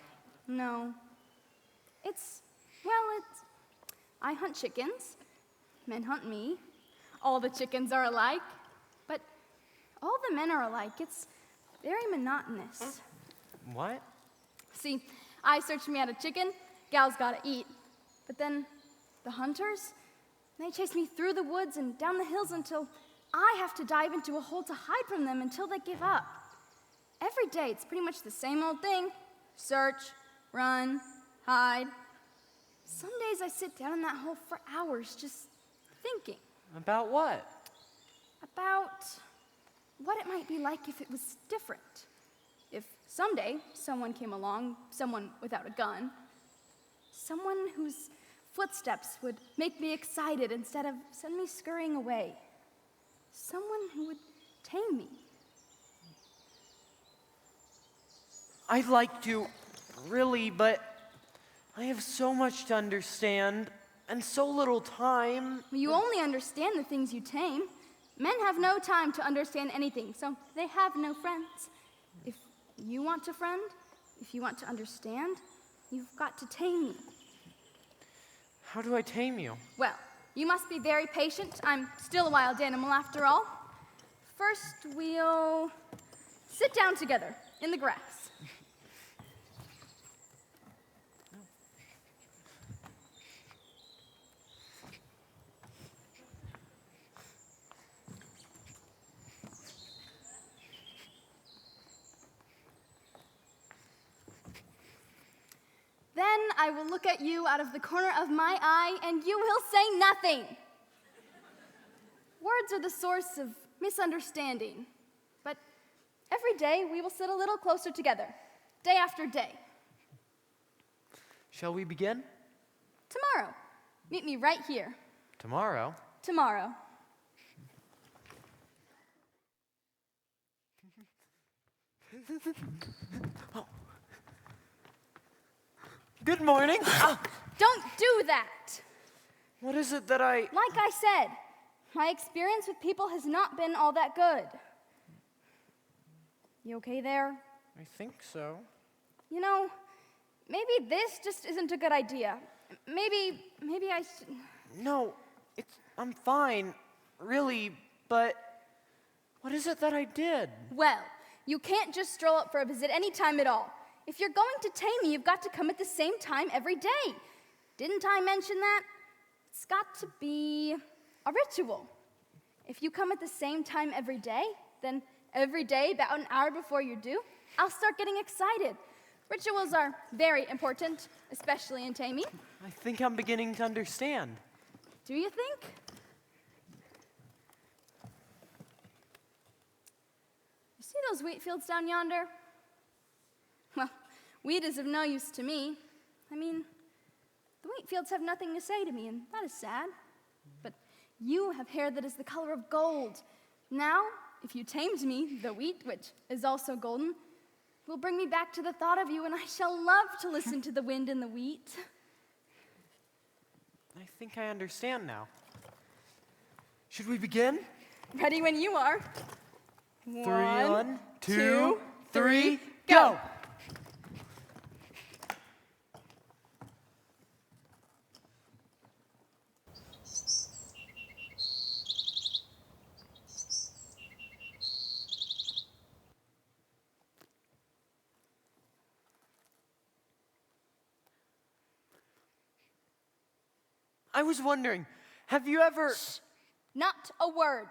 No. I hunt chickens. Men hunt me. All the chickens are alike. But all the men are alike. It's very monotonous. What? See, I search me out a chicken, gal's gotta eat. But then the hunters, they chase me through the woods and down the hills until I have to dive into a hole to hide from them until they give up. Every day, it's pretty much the same old thing. Search, run, hide. Some days I sit down in that hole for hours just thinking. About what? About what it might be like if it was different. If someday someone came along, someone without a gun, someone whose footsteps would make me excited instead of send me scurrying away. Someone who would tame me. I'd like to, really, but I have so much to understand and so little time. You only understand the things you tame. Men have no time to understand anything, so they have no friends. If you want a friend, if you want to understand, you've got to tame me. How do I tame you? Well, you must be very patient. I'm still a wild animal after all. First, we'll sit down together in the grass. I will look at you out of the corner of my eye, and you will say nothing. Words are the source of misunderstanding. But every day we will sit a little closer together, day after day. Shall we begin? Tomorrow. Meet me right here. Tomorrow? Tomorrow. Good morning. Don't do that. What is it that I... Like I said, my experience with people has not been all that good. You okay there? I think so. You know, maybe this just isn't a good idea. Maybe I should... No, I'm fine, really, but what is it that I did? Well, you can't just stroll up for a visit any time at all. If you're going to tame me, you've got to come at the same time every day. Didn't I mention that? It's got to be a ritual. If you come at the same time every day, then every day, about an hour before you're due, I'll start getting excited. Rituals are very important, especially in taming. I think I'm beginning to understand. Do you think? You see those wheat fields down yonder? Well, wheat is of no use to me. I mean, the wheat fields have nothing to say to me, and that is sad. But you have hair that is the color of gold. Now, if you tamed me, the wheat, which is also golden, will bring me back to the thought of you, and I shall love to listen to the wind in the wheat. I think I understand now. Should we begin? Ready when you are. 1, 2, 3, go! I was wondering, have you ever... Shh. Not a word.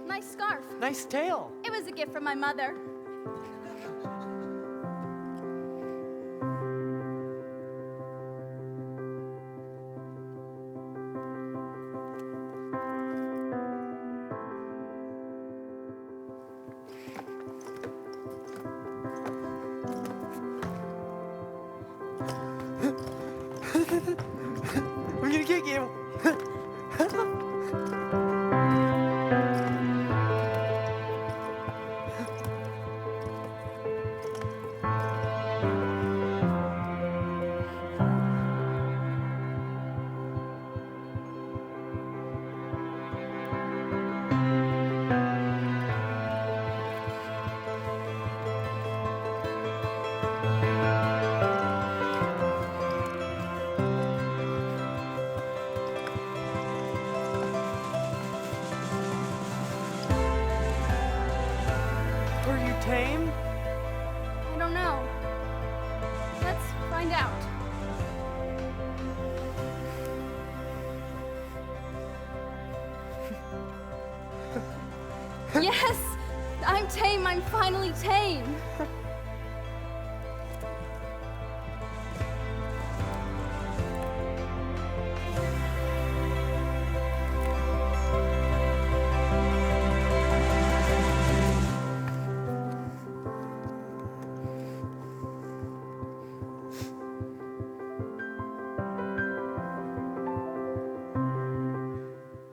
Nice scarf. Nice tail. It was a gift from my mother. I'm gonna kick you. Were you tame? I don't know. Let's find out. Yes! I'm tame. I'm finally tame.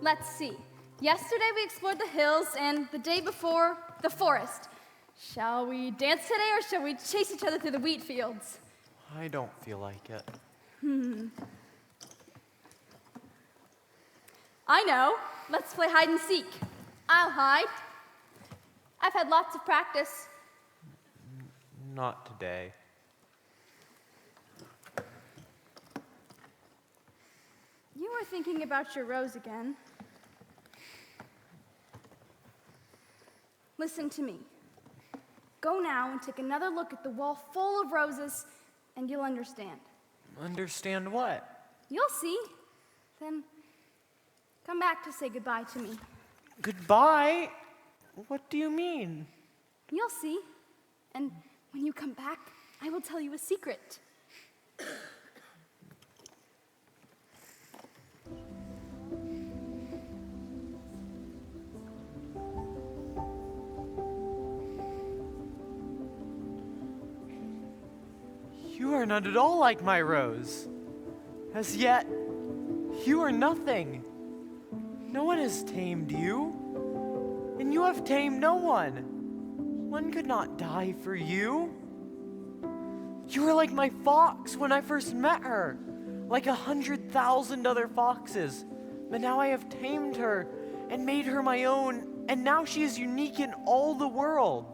Let's see. Yesterday we explored the hills, and the day before, the forest. Shall we dance today, or shall we chase each other through the wheat fields? I don't feel like it. I know. Let's play hide and seek. I'll hide. I've had lots of practice. Not today. thinking about your rose again, listen to me. Go now and take another look at the wall full of roses, and you'll understand. Understand what? You'll see. Then come back to say goodbye to me. Goodbye? What do you mean? You'll see. And when you come back, I will tell you a secret. You are not at all like my rose. As yet, you are nothing. No one has tamed you, and you have tamed no one. One could not die for you. You were like my fox when I first met her, like 100,000 other foxes. But now I have tamed her and made her my own, and now she is unique in all the world.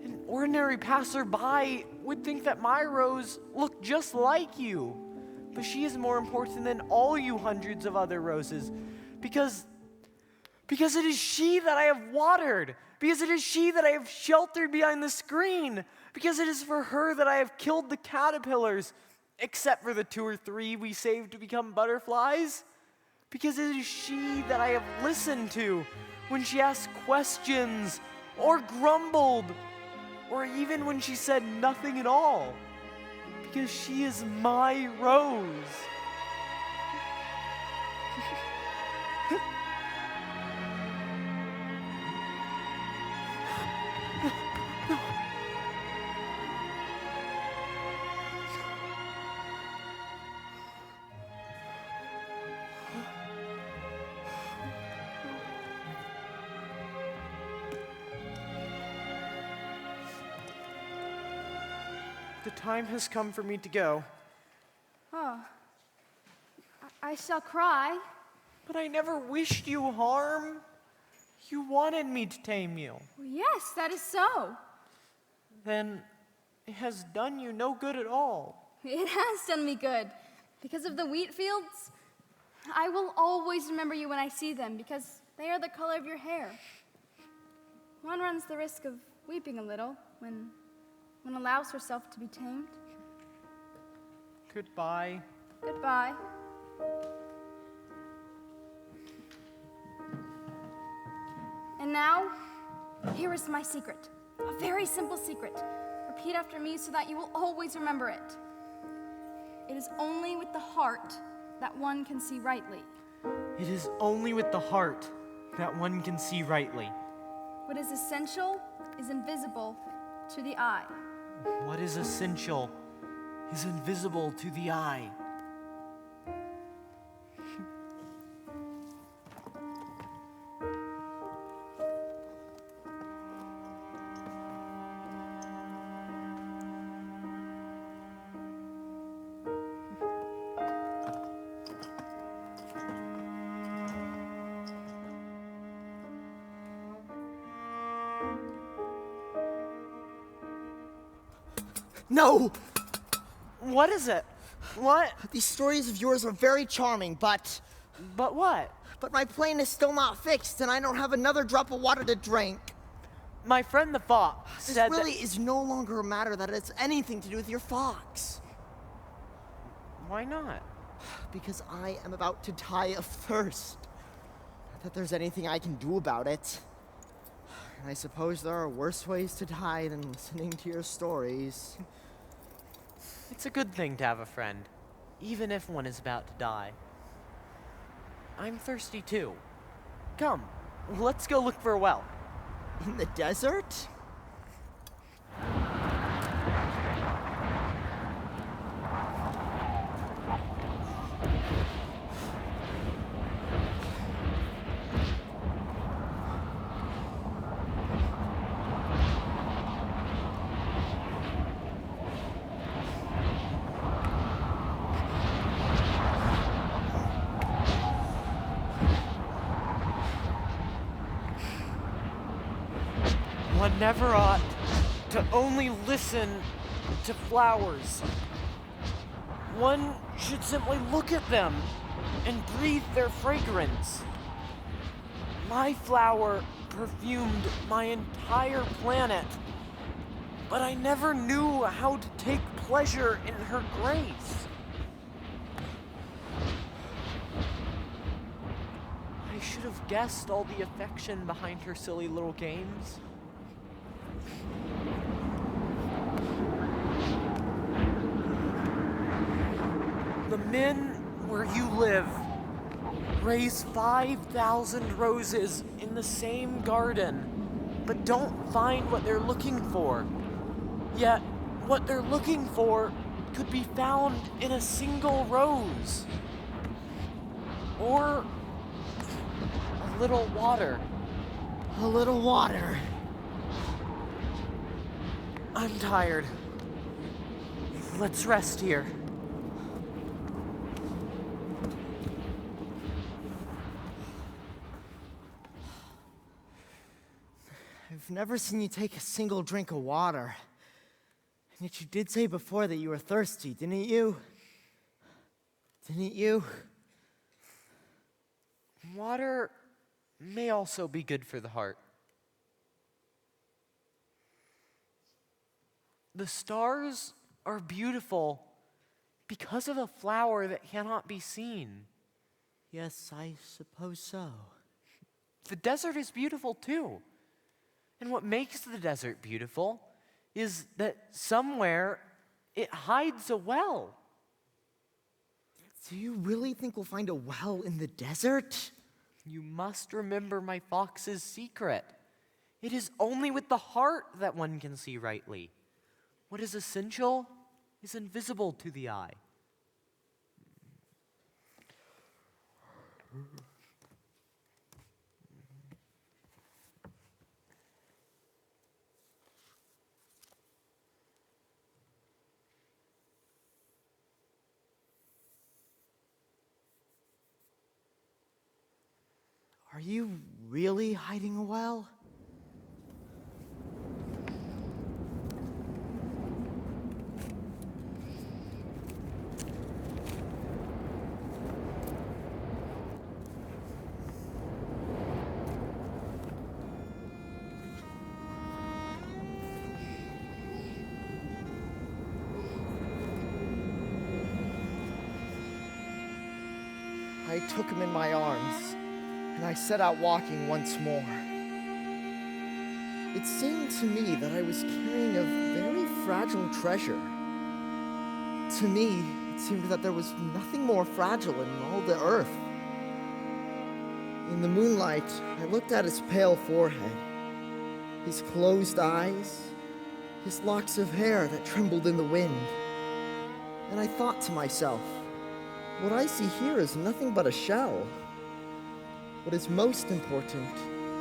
An ordinary passerby would think that my rose looked just like you, but she is more important than all you hundreds of other roses, because it is she that I have watered, because it is she that I have sheltered behind the screen, because it is for her that I have killed the caterpillars, except for the 2 or 3 we saved to become butterflies, because it is she that I have listened to when she asked questions or grumbled, or even when she said nothing at all, because she is my rose. The time has come for me to go. Oh, I shall cry. But I never wished you harm. You wanted me to tame you. Well, yes, that is so. Then it has done you no good at all. It has done me good. Because of the wheat fields, I will always remember you when I see them, because they are the color of your hair. One runs the risk of weeping a little when one allows herself to be tamed. Goodbye. Goodbye. And now, here is my secret. A very simple secret. Repeat after me so that you will always remember it. It is only with the heart that one can see rightly. It is only with the heart that one can see rightly. What is essential is invisible to the eye. What is essential is invisible to the eye. No! What is it? What? These stories of yours are very charming, but But what? my plane is still not fixed, and I don't have another drop of water to drink. My friend the fox This said really is no longer a matter that it's anything to do with your fox. Why not? Because I am about to die of thirst. Not that there's anything I can do about it. I suppose there are worse ways to die than listening to your stories. It's a good thing to have a friend, even if one is about to die. I'm thirsty too. Come, let's go look for a well. In the desert? One never ought to only listen to flowers. One should simply look at them and breathe their fragrance. My flower perfumed my entire planet, but I never knew how to take pleasure in her grace. I should have guessed all the affection behind her silly little games. The men where you live raise 5,000 roses in the same garden, but don't find what they're looking for. Yet, what they're looking for could be found in a single rose. Or a little water. A little water. I'm tired. Let's rest here. I've never seen you take a single drink of water. And yet you did say before that you were thirsty, didn't you? Didn't you? Water may also be good for the heart. The stars are beautiful because of a flower that cannot be seen. Yes, I suppose so. The desert is beautiful too. And what makes the desert beautiful is that somewhere it hides a well. Do you really think we'll find a well in the desert? You must remember my fox's secret. It is only with the heart that one can see rightly. What is essential is invisible to the eye. Are you really hiding a well? I took him in my arms, and I set out walking once more. It seemed to me that I was carrying a very fragile treasure. To me, it seemed that there was nothing more fragile in all the earth. In the moonlight, I looked at his pale forehead, his closed eyes, his locks of hair that trembled in the wind. And I thought to myself, what I see here is nothing but a shell. What is most important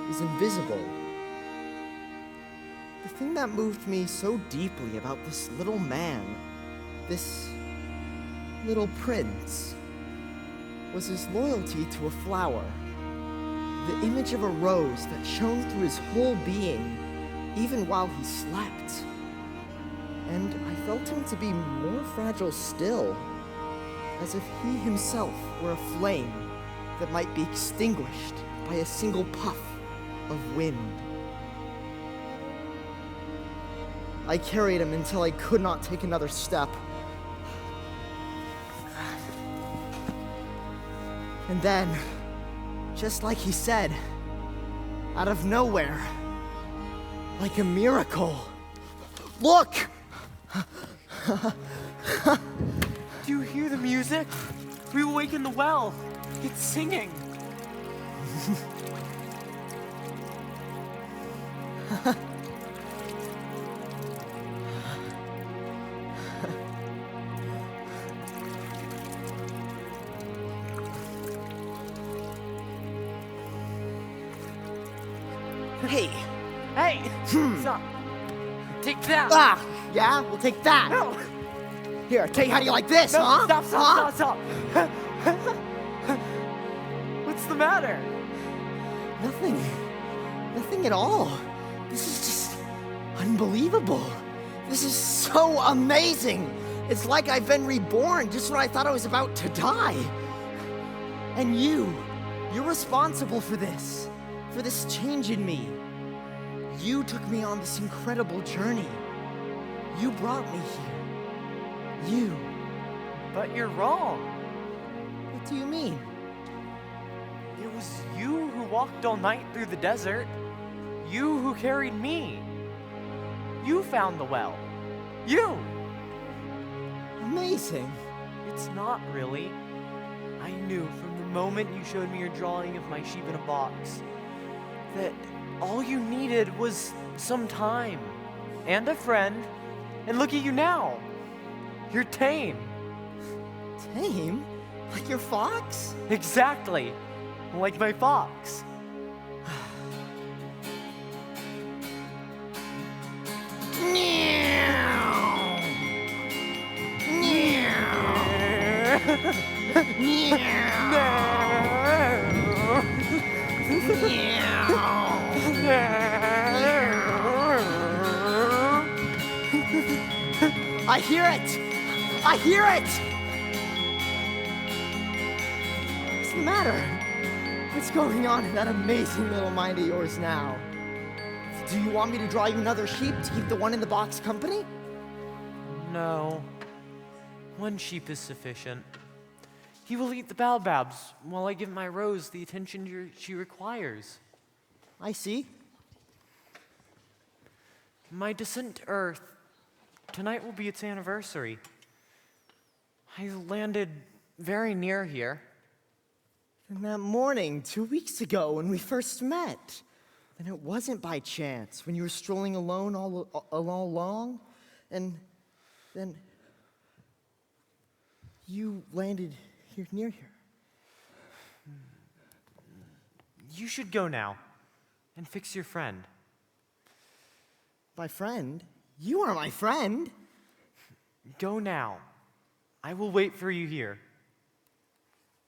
is invisible. The thing that moved me so deeply about this little man, this little prince, was his loyalty to a flower, the image of a rose that shone through his whole being, even while he slept. And I felt him to be more fragile still, as if he himself were a flame that might be extinguished by a single puff of wind. I carried him until I could not take another step. And then, just like he said, out of nowhere, like a miracle, look! Do you hear the music? We awaken the well. It's singing. Hey! Hey! Stop. Take that. Ah! Yeah? We'll take that! No! Here, Kate, how do you like this, No, huh? Stop. What's the matter? Nothing. Nothing at all. This is just unbelievable. This is so amazing. It's like I've been reborn just when I thought I was about to die. And you're responsible for this change in me. You took me on this incredible journey. You brought me here. You. But you're wrong. What do you mean? It was you who walked all night through the desert. You who carried me. You found the well. You! Amazing. It's not really. I knew from the moment you showed me your drawing of my sheep in a box that all you needed was some time and a friend. And look at you now. You're tame. Tame? Like your fox? Exactly. Like my fox. I hear it! I hear it! What's the matter? What's going on in that amazing little mind of yours now? Do you want me to draw you another sheep to keep the one in the box company? No. One sheep is sufficient. He will eat the baobabs while I give my rose the attention she requires. I see. My descent to Earth, tonight will be its anniversary. I landed very near here. And that morning, 2 weeks ago, when we first met. And it wasn't by chance, when you were strolling alone all along. And then you landed here near here. You should go now and fix your friend. My friend? You are my friend. Go now. I will wait for you here.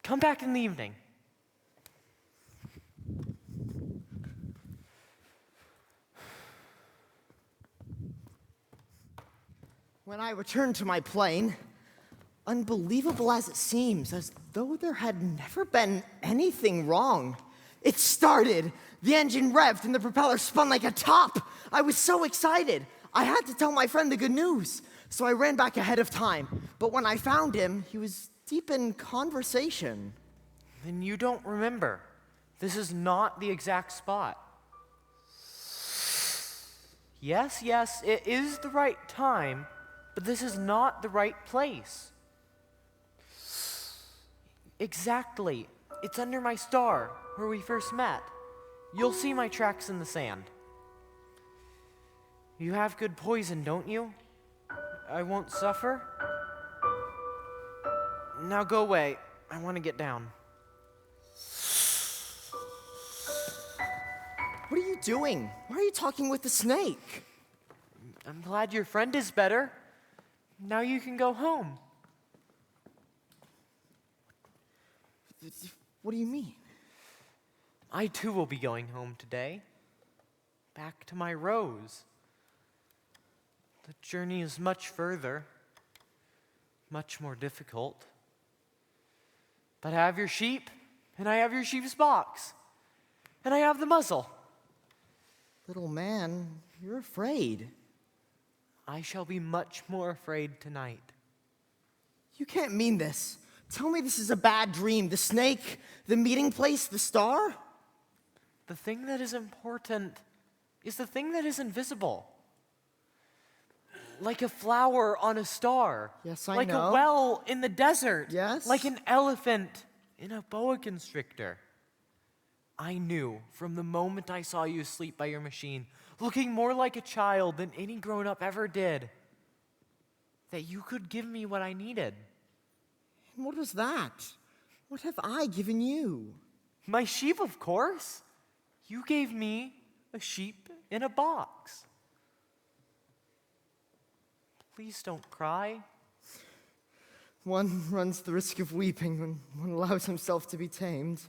Come back in the evening. When I returned to my plane, unbelievable as it seems, as though there had never been anything wrong, it started. The engine revved and the propeller spun like a top. I was so excited. I had to tell my friend the good news, so I ran back ahead of time. But when I found him, he was deep in conversation. Then you don't remember. This is not the exact spot. Yes, it is the right time, but this is not the right place. Exactly. It's under my star, where we first met. You'll see my tracks in the sand. You have good poison, don't you? I won't suffer? Now go away. I want to get down. What are you doing? Why are you talking with the snake? I'm glad your friend is better. Now you can go home. What do you mean? I too will be going home today. Back to my rose. The journey is much further, much more difficult. But I have your sheep, and I have your sheep's box, and I have the muzzle. Little man, you're afraid. I shall be much more afraid tonight. You can't mean this. Tell me this is a bad dream. The snake, the meeting place, the star? The thing that is important is the thing that is invisible. Like a flower on a star. Yes, I like know. Like a well in the desert. Yes. Like an elephant in a boa constrictor. I knew from the moment I saw you asleep by your machine, looking more like a child than any grown-up ever did, that you could give me what I needed. And what was that? What have I given you? My sheep, of course. You gave me a sheep in a box. Please don't cry. One runs the risk of weeping when one allows himself to be tamed.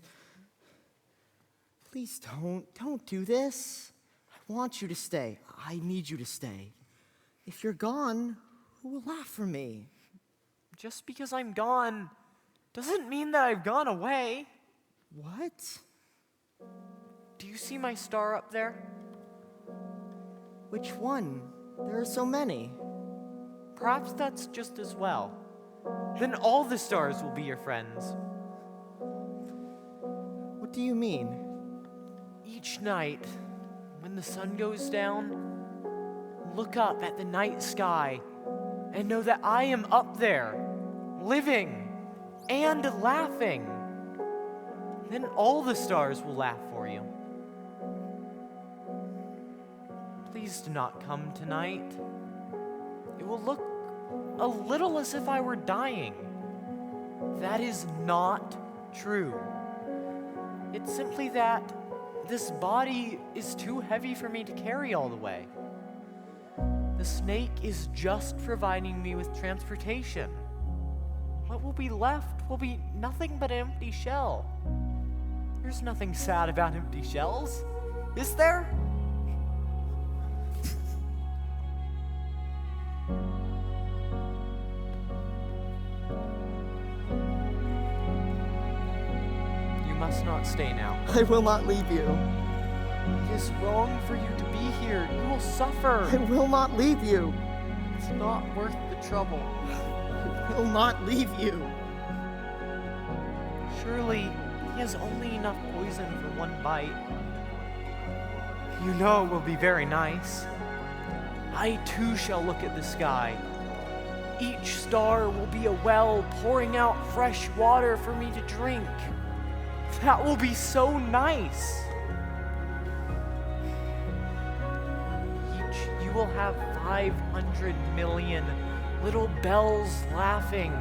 Please don't do this. I want you to stay. I need you to stay. If you're gone, who will laugh for me? Just because I'm gone doesn't mean that I've gone away. What? Do you see my star up there? Which one? There are so many. Perhaps that's just as well. Then all the stars will be your friends. What do you mean? Each night, when the sun goes down, look up at the night sky and know that I am up there, living and laughing. Then all the stars will laugh for you. Please do not come tonight. It will look a little as if I were dying. That is not true. It's simply that this body is too heavy for me to carry all the way. The snake is just providing me with transportation. What will be left will be nothing but an empty shell. There's nothing sad about empty shells, is there? You must not stay now. I will not leave you. It is wrong for you to be here. You will suffer. I will not leave you. It's not worth the trouble. I will not leave you. Surely he has only enough poison for one bite. You know it will be very nice. I too shall look at the sky. Each star will be a well pouring out fresh water for me to drink. That will be so nice. Each you will have 500 million little bells laughing,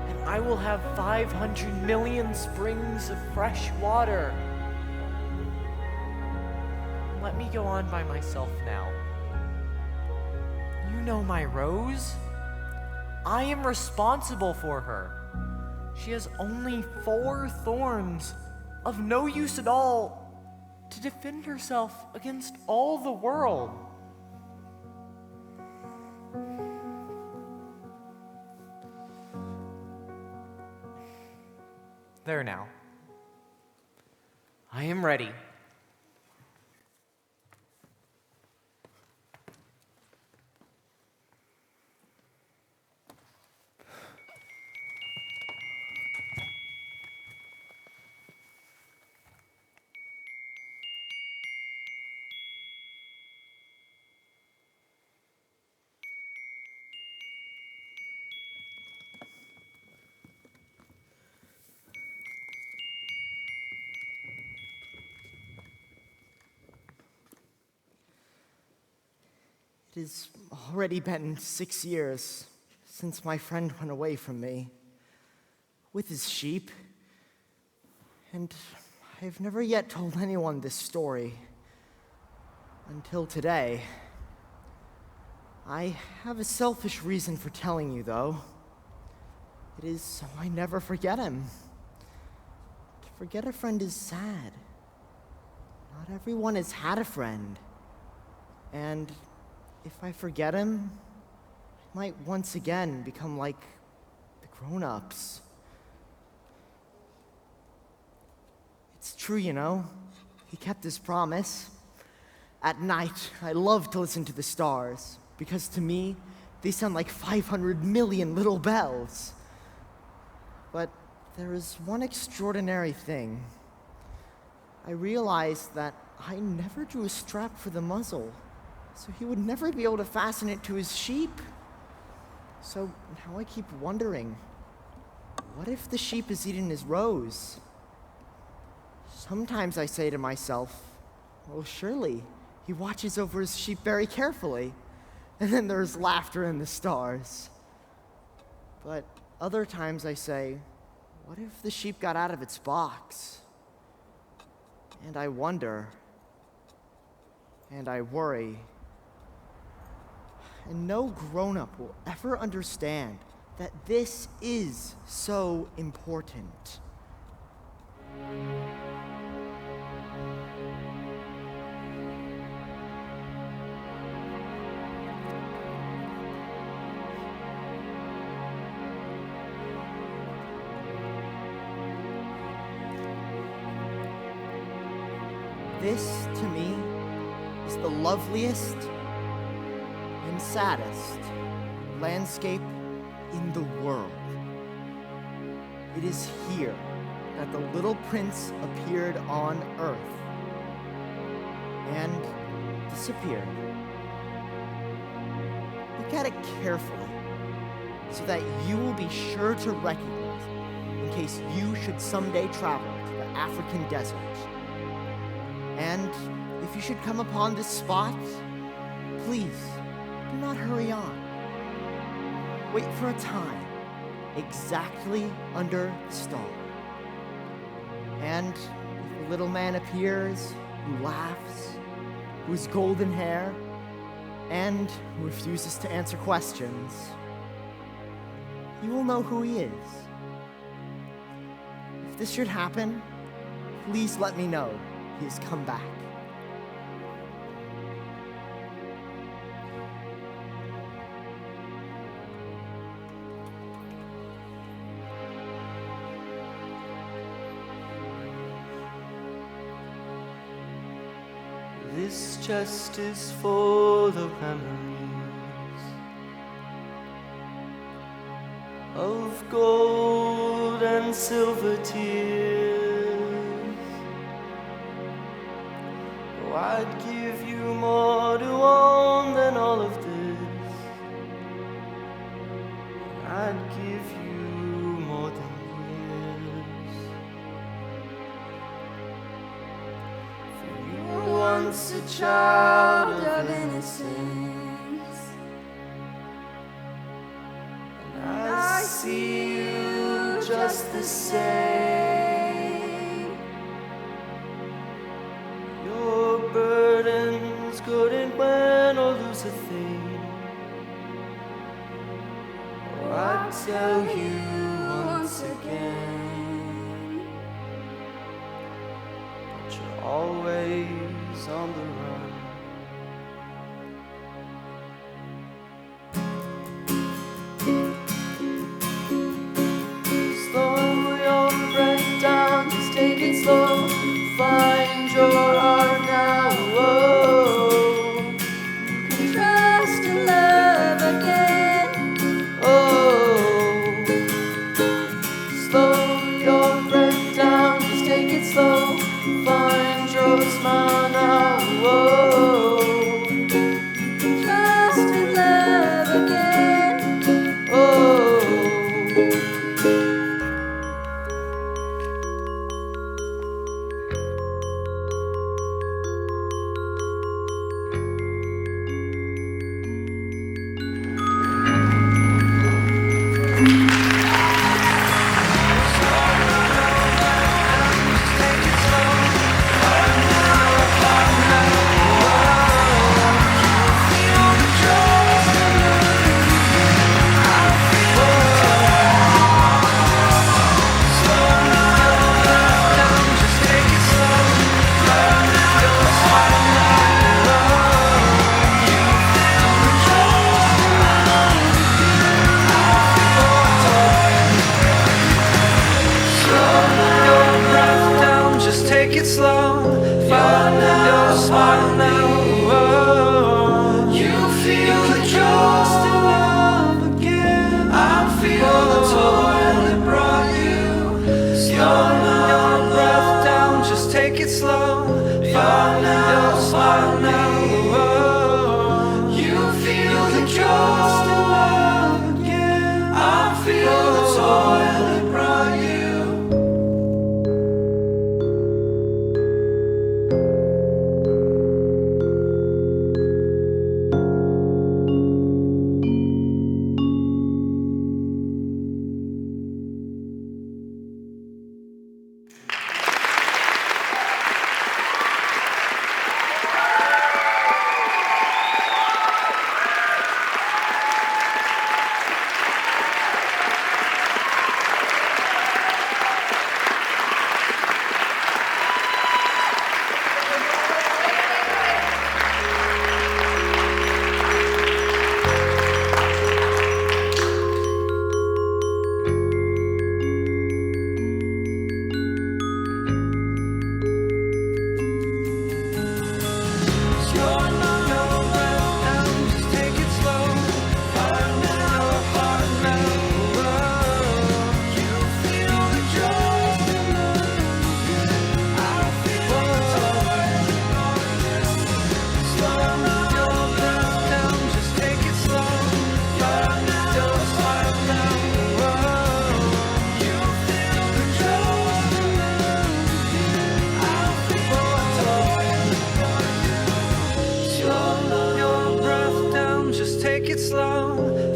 and I will have 500 million springs of fresh water. Let me go on by myself now. You know my Rose. I am responsible for her. She has only 4 thorns, of no use at all, to defend herself against all the world. There now. I am ready. It has already been 6 years since my friend went away from me with his sheep, and I've never yet told anyone this story until today. I have a selfish reason for telling you, though. It is so I never forget him. To forget a friend is sad. Not everyone has had a friend, and if I forget him, I might once again become like the grown-ups. It's true, you know. He kept his promise. At night, I love to listen to the stars, because to me, they sound like 500 million little bells. But there is one extraordinary thing. I realized that I never drew a strap for the muzzle, so he would never be able to fasten it to his sheep. So now I keep wondering, what if the sheep has eaten his rose? Sometimes I say to myself, well, surely he watches over his sheep very carefully. And then there's laughter in the stars. But other times I say, what if the sheep got out of its box? And I wonder, and I worry. And no grown-up will ever understand that this is so important. This, to me, is the loveliest and saddest landscape in the world. It is here that the little prince appeared on Earth and disappeared. Look at it carefully so that you will be sure to recognize it in case you should someday travel to the African desert. And if you should come upon this spot, please do not hurry on. Wait for a time exactly under the star. And if a little man appears who laughs, who has golden hair, and who refuses to answer questions, you will know who he is. If this should happen, please let me know he has come back. This chest is full of memories of gold and silver tears. Oh, I'd give you more to own than all of this. I'd give you more than years. For you were once a child of innocence, and I see you just the same. Your burdens couldn't win or lose a thing. Oh, I tell you once again, but you're always on the run. Slow your breath down, just take it slow. Find your heart now. Oh, you can trust and love again. Oh, slow your breath down, just take it slow. Find your smile now. Oh, you can trust and love again. Oh. Take it slow, find your smile now. Oh, you feel the trust and love again. I feel the toil that brought you. Slow your breath down, just take it slow. Find your smile now. Oh, you feel the trust and love again. I feel the toil that brought you.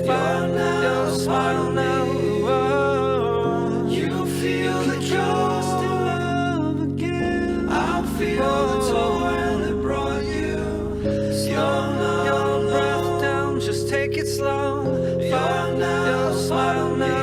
Smile now, smile now. Whoa. You feel the trust in love again. I feel the toil it brought you. Slow your breath down, just take it slow. Smile now, smile now.